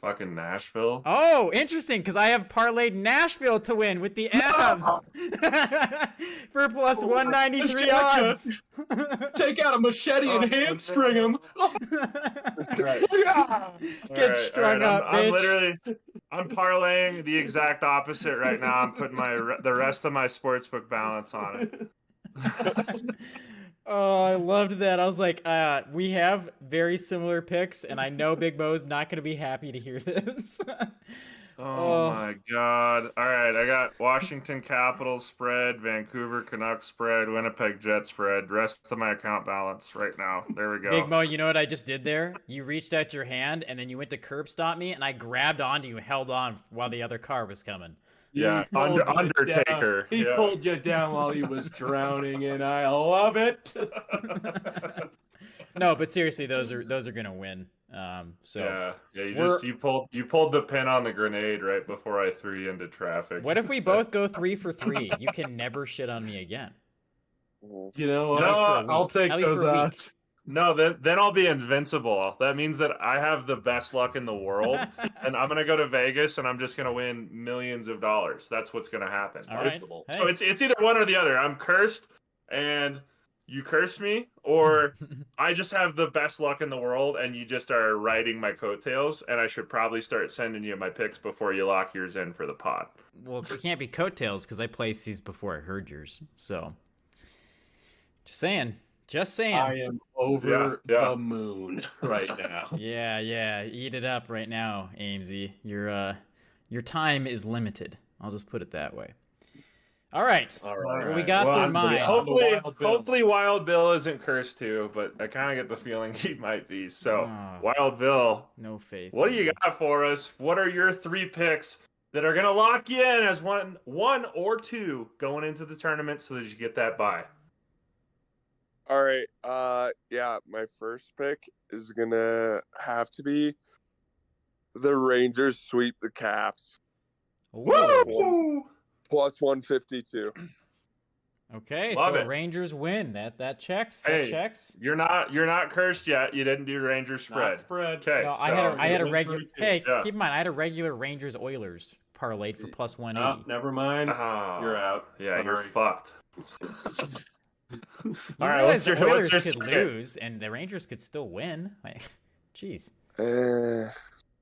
Fucking Nashville. Oh, interesting, because I have parlayed Nashville to win with the Avs for plus 193 odds. Take out a machete and hamstring him. Get strung up, bitch. I'm parlaying the exact opposite right now. I'm putting the rest of my sportsbook balance on it. Oh, I loved that. I was like, we have very similar picks, and I know Big Mo's not going to be happy to hear this. Oh my god. All right, I got Washington Capitals spread, Vancouver Canucks spread, Winnipeg Jets spread, rest of my account balance right now. There we go. Big Mo, you know what I just did there? You reached out your hand, and then you went to curb stop me, and I grabbed onto you and held on while the other car was coming. Yeah, He pulled you Undertaker. down. He Yeah. pulled you down while he was drowning, and I love it. No, but seriously, those are gonna win. Yeah, you pulled the pin on the grenade right before I threw you into traffic. What if we both go 3 for 3? You can never shit on me again. You know what? No, I'll take At least those for a week. odds. No, then I'll be invincible. That means that I have the best luck in the world, and I'm gonna go to Vegas and I'm just gonna win millions of dollars. That's what's gonna happen. All right. So Hey. it's either one or the other. I'm cursed, and you curse me, or I just have the best luck in the world, and you just are riding my coattails. And I should probably start sending you my picks before you lock yours in for the pod. Well, it can't be coattails because I placed these before I heard yours. So, just saying. I am over Yeah. the moon right now. Yeah. Eat it up right now, Amesy. Your time is limited. I'll just put it that way. All right. All What right. we got through I'm mine? Hopefully Wild Bill isn't cursed too, but I kind of get the feeling he might be. So, Wild Bill, No faith. what do you got for us? What are your 3 picks that are going to lock you in as one or two going into the tournament so that you get that bye? All right. Yeah, my first pick is gonna have to be the Rangers sweep the Caps. Woo! Plus 152. Okay, Love so it. Rangers win. That checks. Hey, That checks. You're not cursed yet. You didn't do Rangers spread. Not spread. Okay. No, so I had a win regular. 32. Hey, Yeah. keep in mind, I had a regular Rangers Oilers parlayed for plus 180. Oh, never mind. Oh, You're out. Yeah, you're Sorry. fucked. You All right, realize what's the your Oilers could second? lose and the Rangers could still win. Like, jeez.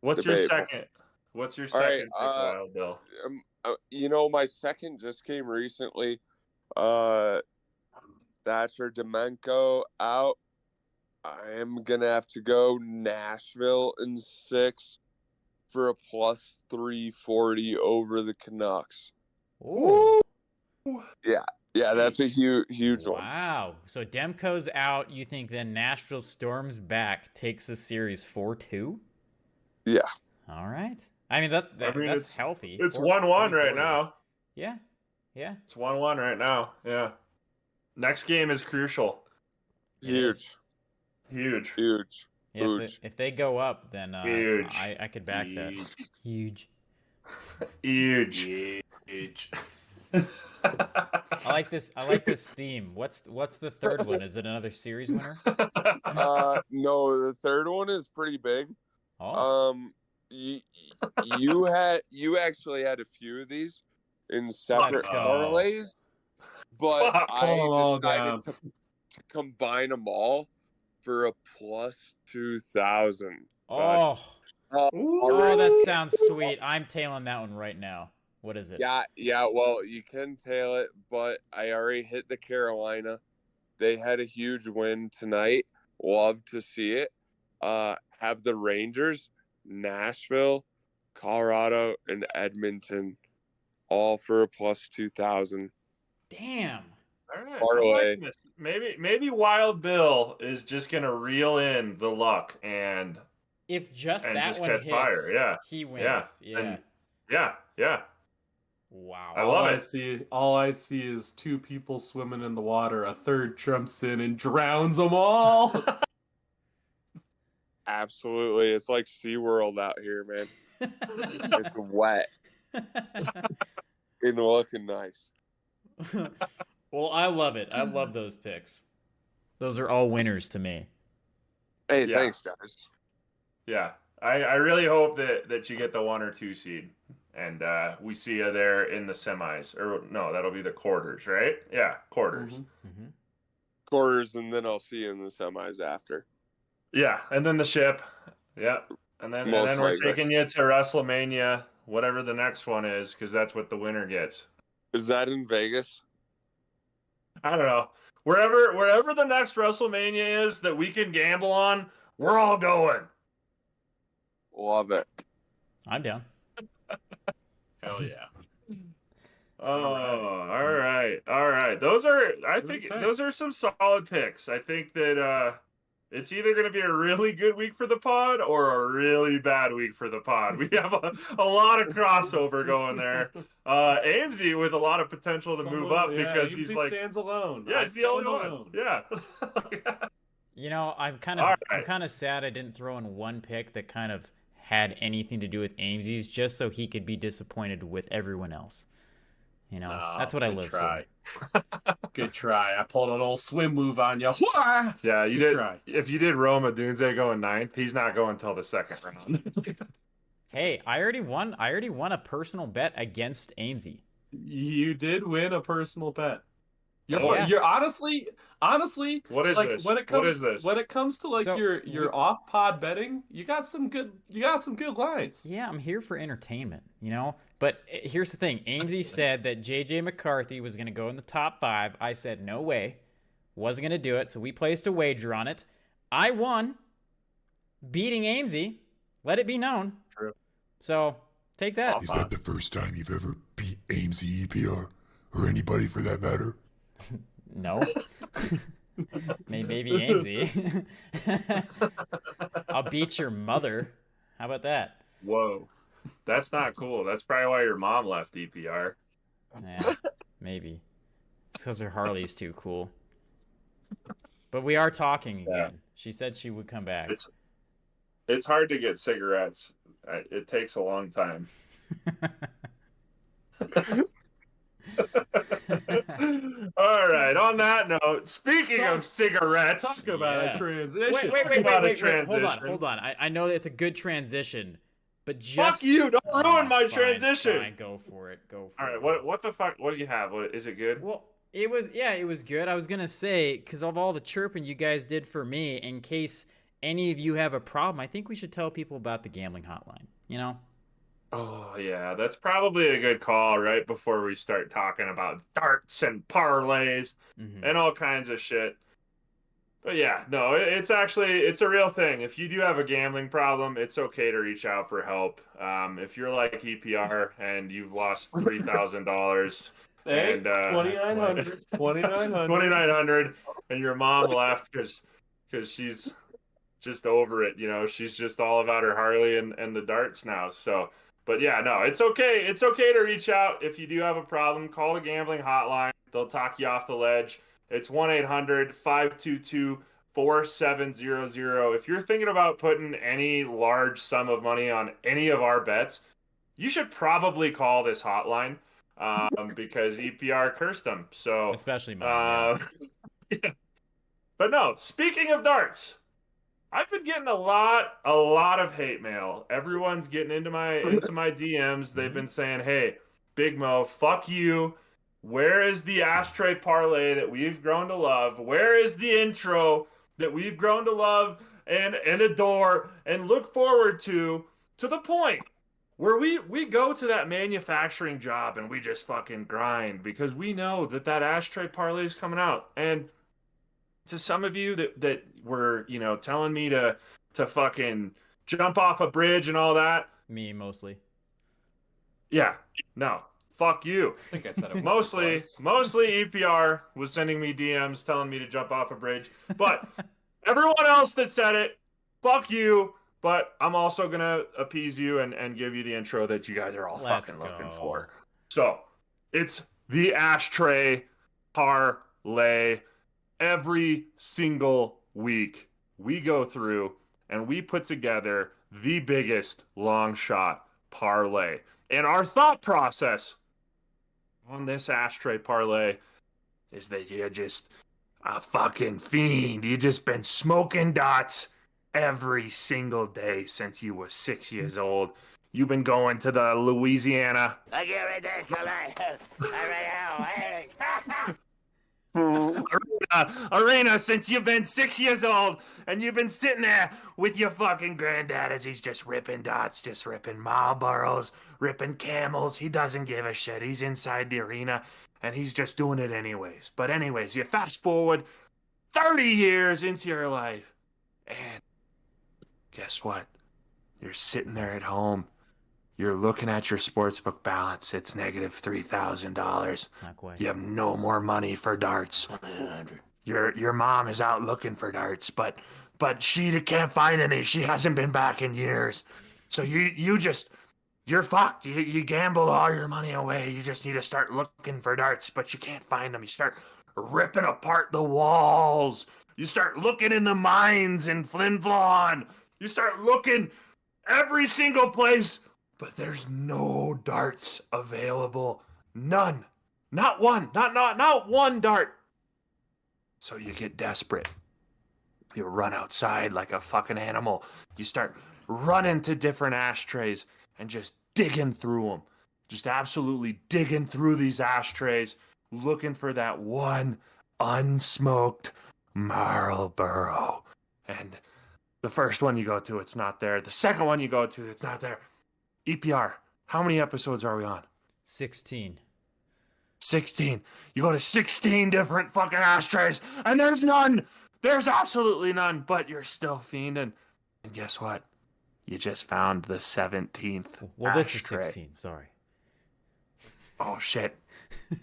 What's your Debatable. second? What's your All right, second pick, Wild Bill? My second just came recently. Thatcher Demenko out. I am gonna have to go Nashville in 6 for a plus 340 over the Canucks. Ooh. Yeah, that's a huge one. Wow. So Demko's out. You think then Nashville storms back, takes the series 4-2? Yeah. All right. I mean, that's it's healthy. It's 4 1-1 right 3-40. now. Yeah. It's 1-1 right now. Yeah. Next game is crucial. Huge. Huge. Yeah, Huge. if they go up, then Huge. I could back that. Huge. Huge. I like this theme. What's the third one? Is it another series winner? No, the third one is pretty big. Oh. You actually had a few of these in separate Let's go. parlays, but Fuck, I decided to combine them all for a plus 2,000. Oh, Already- that sounds sweet. I'm tailing that one right now. What is it? Yeah. Well, you can tail it, but I already hit the Carolina. They had a huge win tonight. Love to see it. Have the Rangers, Nashville, Colorado, and Edmonton all for a plus 2,000. Damn. All right, Parlay. I'm liking this. Maybe Wild Bill is just gonna reel in the luck and If just that just one catch hits, fire. Yeah, he wins. Yeah. And yeah. Wow. I love all it. All I see is two people swimming in the water. A third jumps in and drowns them all. Absolutely. It's like SeaWorld out here, man. It's wet and looking nice. Well, I love it. I love those picks. Those are all winners to me. Hey, Yeah. thanks, guys. Yeah, I really hope that you get the 1 or 2 seed, and we see you there in the semis, or no, that'll be the quarters, right? Yeah, quarters. Mm-hmm. Quarters, and then I'll see you in the semis after. Yeah, and then the ship. Yeah, and then Most we're likely. taking you to WrestleMania, whatever the next one is, because that's what the winner gets. Is that in Vegas? I don't know. Wherever the next WrestleMania is that we can gamble on, we're all going. Love it. I'm down. Hell yeah. Oh, all right. Those are some solid picks. I think that it's either going to be a really good week for the pod or a really bad week for the pod. We have a lot of crossover going there. Amesy with a lot of potential to move up because he's like stands alone. yeah, he's the only one. Yeah. You know, I'm kind of sad I didn't throw in one pick that kind of had anything to do with Amesy's, just so he could be disappointed with everyone else. You know, that's what I live for. Good try. I pulled an old swim move on you. Yeah, you Good did. try. If you did Roma Dunze going 9th, he's not going until the second round. Hey, I already won a personal bet against Amesy. You did win a personal bet. Yeah. You're honestly, What is like this? when it comes What is this? when it comes to like So, your off pod betting, you got some good lines. Yeah, I'm here for entertainment, you know? But here's the thing. Amesy said that JJ McCarthy was going to go in the top 5. I said, no way. Wasn't going to do it, so we placed a wager on it. I won, beating Amesy. Let it be known. True. So, take that. Is that the first time you've ever beat Amesy EPR? Or anybody for that matter? No. Maybe Amesy. I'll beat your mother. How about that? Whoa, that's not cool. That's probably why your mom left EPR. Yeah, maybe. It's because her Harley's too cool. But we are talking again. Yeah. She said she would come back. It's hard to get cigarettes. It takes a long time. All right. On that note, speaking of cigarettes, Talk about Yeah. a transition. Wait. Hold on. I know it's a good transition, but just fuck you! Don't ruin my fine, transition. Fine, go for it. Go for All it. right. What the fuck? What do you have? Is it good? Well, it was good. I was gonna say, because of all the chirping you guys did for me, in case any of you have a problem, I think we should tell people about the gambling hotline. You know? Oh yeah, that's probably a good call right before we start talking about darts and parlays Mhm. and all kinds of shit. But yeah, no, it's a real thing. If you do have a gambling problem, it's okay to reach out for help. If you're like EPR and you've lost $3,000 Hey, and 2,900. 2,900, and your mom left because she's just over it. You know, she's just all about her Harley and the darts now. So. But yeah, no, it's okay. It's okay to reach out if you do have a problem. Call the gambling hotline. They'll talk you off the ledge. It's 1-800-522-4700. If you're thinking about putting any large sum of money on any of our bets, you should probably call this hotline because EPR cursed them. So Especially mine. yeah. But no, speaking of darts, I've been getting a lot of hate mail. Everyone's getting into my DMs. They've been saying, "Hey, Big Mo, fuck you. Where is the ashtray parlay that we've grown to love? Where is the intro that we've grown to love? and adore and look forward to the point where we go to that manufacturing job and we just fucking grind because we know that ashtray parlay is coming out. And to some of you that were, telling me to fucking jump off a bridge and all that. Me mostly. Yeah, no, fuck you. I think I said it Mostly once or twice. EPR was sending me DMs telling me to jump off a bridge. But everyone else that said it, fuck you. But I'm also going to appease you and give you the intro that you guys are all Let's fucking looking go. for. So it's the ashtray parlay. Every single week we go through and we put together the biggest long shot parlay. And our thought process on this ashtray parlay is that you're just a fucking fiend. You just been smoking dots every single day since you was 6 years old. You've been going to the Louisiana. I get ridiculous. Arena since you've been 6 years old, and you've been sitting there with your fucking granddad as he's just ripping dots, just ripping Marlboros, ripping Camels. He doesn't give a shit. He's inside the arena and he's just doing it anyways. But anyways, you fast forward 30 years into your life and guess what? You're sitting there at home. You're looking at your sportsbook balance. It's negative $3,000. Not quite. You have no more money for darts. Your mom is out looking for darts, but she can't find any. She hasn't been back in years. So you're fucked. You gambled all your money away. You just need to start looking for darts, but you can't find them. You start ripping apart the walls. You start looking in the mines in Flin Flon. You start looking every single place, but there's no darts available. None. Not one. Not one dart. So you get desperate. You run outside like a fucking animal. You start running to different ashtrays and just digging through them. Just absolutely digging through these ashtrays, looking for that one unsmoked Marlboro. And the first one you go to, it's not there. The second one you go to, it's not there. EPR, how many episodes are we on? 16. 16. You go to 16 different fucking ashtrays, and there's none. There's absolutely none, but you're still fiending. And guess what? You just found the 17th Well, this is ashtray. 16. Sorry. Oh, shit.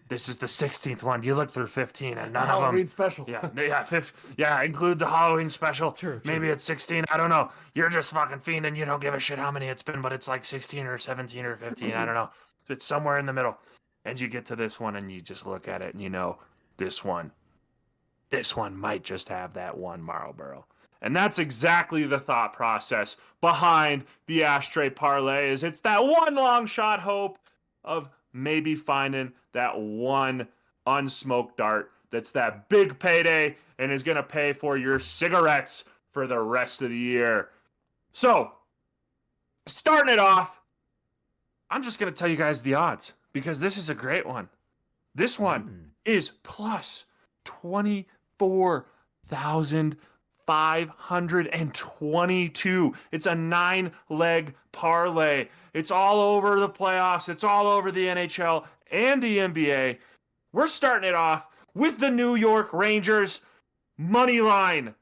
This is the 16th one. You looked through 15, and none of Halloween them. special. Yeah, include the Halloween special. True. Maybe it's 16. I don't know. You're just fucking fiending. You don't give a shit how many it's been, but it's like 16 or 17 or 15. I don't know. It's somewhere in the middle. And you get to this one, and you just look at it, and you know, this one might just have that one Marlboro. And that's exactly the thought process behind the ashtray parlay. Is it's that one long shot hope of maybe finding that one unsmoked dart that's that big payday and is going to pay for your cigarettes for the rest of the year. So, starting it off, I'm just going to tell you guys the odds because this is a great one. This one is plus 24,522. It's a 9-leg parlay. It's all over the playoffs. It's all over the NHL and the NBA. We're starting it off with the New York Rangers money line.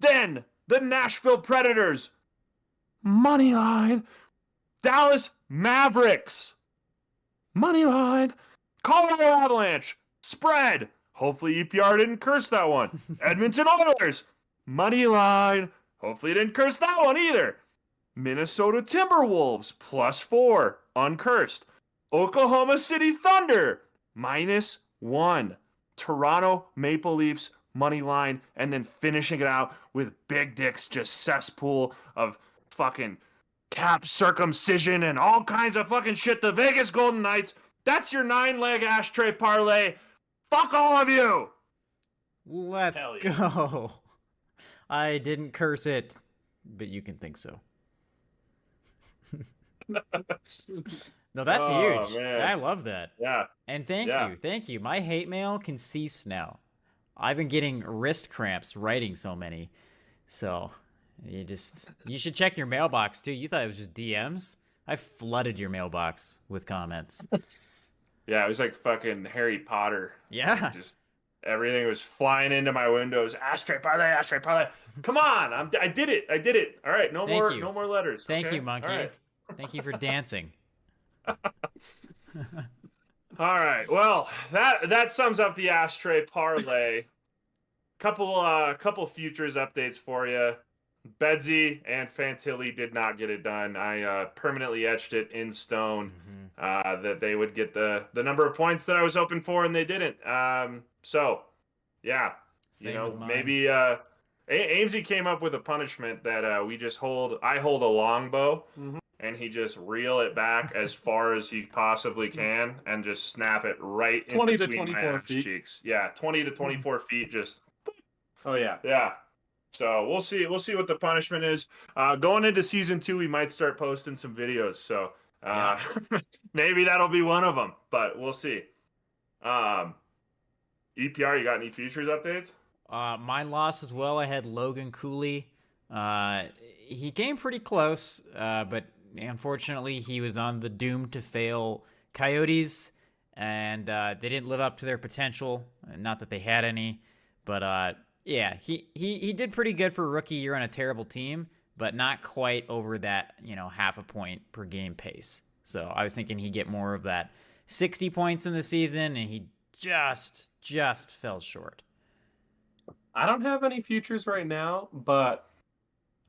Then the Nashville Predators money line. Dallas Mavericks money line. Colorado Avalanche spread. Hopefully EPR didn't curse that one. Edmonton Oilers money line. Hopefully it didn't curse that one either. Minnesota Timberwolves +4 uncursed. Oklahoma City Thunder -1. Toronto Maple Leafs money line, and then finishing it out with Big Dick's just cesspool of fucking cap circumcision and all kinds of fucking shit. The Vegas Golden Knights. That's your 9-leg ashtray parlay. Fuck all of you. Let's Hell yeah. go. I didn't curse it, but you can think so. No, that's Oh, huge. man. I love that. Yeah. And thank you. My hate mail can cease now. I've been getting wrist cramps writing so many. So, You should check your mailbox too. You thought it was just DMs? I flooded your mailbox with comments. Yeah, it was like fucking Harry Potter. Yeah. Just everything was flying into my windows. Ashtray parlay, ashtray parlay. Come on, I did it. All right, no more letters. Thank okay? you, Monkey. All right. Thank you for dancing. All right. Well, that sums up the ashtray parlay. Couple futures updates for you. Bedsy and Fantilli did not get it done. I permanently etched it in stone that they would get the number of points that I was hoping for, and they didn't. So, yeah, Same with mine. maybe Amesy came up with a punishment that I hold a longbow, and he just reel it back as far as he possibly can, and just snap it right in 20 to between my 24 ass feet. cheeks. Yeah, 20 to 24 feet, just. Oh yeah. Yeah. So we'll see what the punishment is. Going into season 2, we might start posting some videos. So maybe that'll be one of them, but we'll see. EPR, you got any futures updates? Mine lost as well. I had Logan Cooley. He came pretty close, but unfortunately he was on the doomed to fail Coyotes, and they didn't live up to their potential. Not that they had any, but yeah, he did pretty good for a rookie year on a terrible team, but not quite over that, half a point per game pace. So I was thinking he'd get more of that 60 points in the season, and he just fell short. I don't have any futures right now, but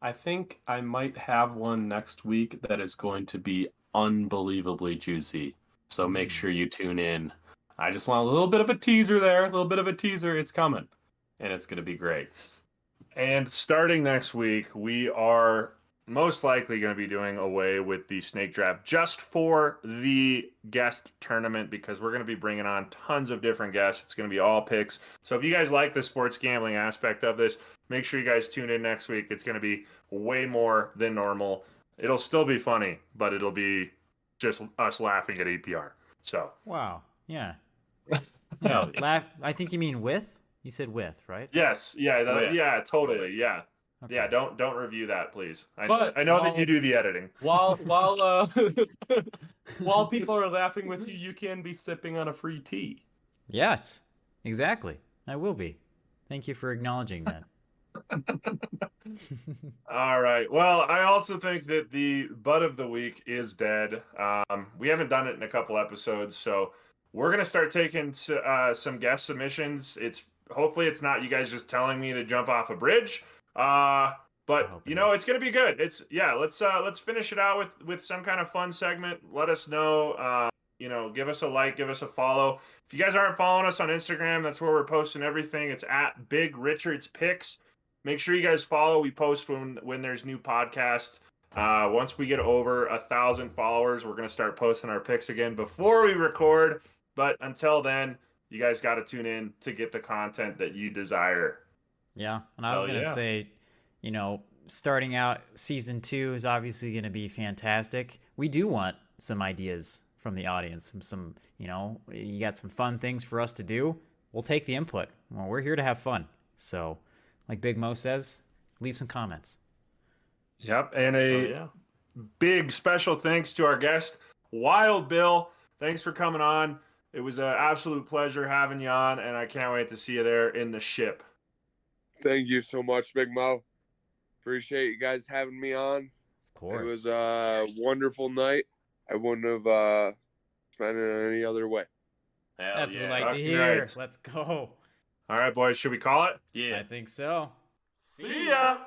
I think I might have one next week that is going to be unbelievably juicy. So make sure you tune in. I just want a little bit of a teaser there, a little bit of a teaser. It's coming, and it's going to be great. And starting next week, we are most likely going to be doing away with the snake draft just for the guest tournament, because we're going to be bringing on tons of different guests. It's going to be all picks. So if you guys like the sports gambling aspect of this, make sure you guys tune in next week. It's going to be way more than normal. It'll still be funny, but it'll be just us laughing at EPR. So Wow. Yeah. Yeah. Laugh. I think you mean with? You said with, right? yes, yeah, yeah, totally, yeah. Okay. Yeah, don't review that, please. But I know that while- you do the editing. While while people are laughing with you, you can be sipping on a free tea. Yes, exactly. I will be. Thank you for acknowledging that. All right. Well, I also think that the butt of the week is dead. We haven't done it in a couple episodes, so we're gonna start taking some guest submissions. Hopefully it's not you guys just telling me to jump off a bridge. But hope it it's gonna be good. Let's finish it out with some kind of fun segment. Let us know. Give us a like, give us a follow. If you guys aren't following us on Instagram, that's where we're posting everything. It's at Big Richards Picks. Make sure you guys follow. We post when there's new podcasts. Once we get over 1,000 followers, we're gonna start posting our picks again before we record. But until then, you guys got to tune in to get the content that you desire. Yeah, and I was Hell going to yeah. say, starting out season 2 is obviously going to be fantastic. We do want some ideas from the audience. Some you got some fun things for us to do. We'll take the input. Well, we're here to have fun. So, like Big Mo says, leave some comments. Yep, and big special thanks to our guest, Wild Bill. Thanks for coming on. It was an absolute pleasure having you on, and I can't wait to see you there in the ship. Thank you so much, Big Mo. Appreciate you guys having me on. Of course. It was a wonderful night. I wouldn't have spent it any other way. Hell That's what we yeah. like to All hear. right. Let's go. All right, boys, should we call it? Yeah. I think so. See ya!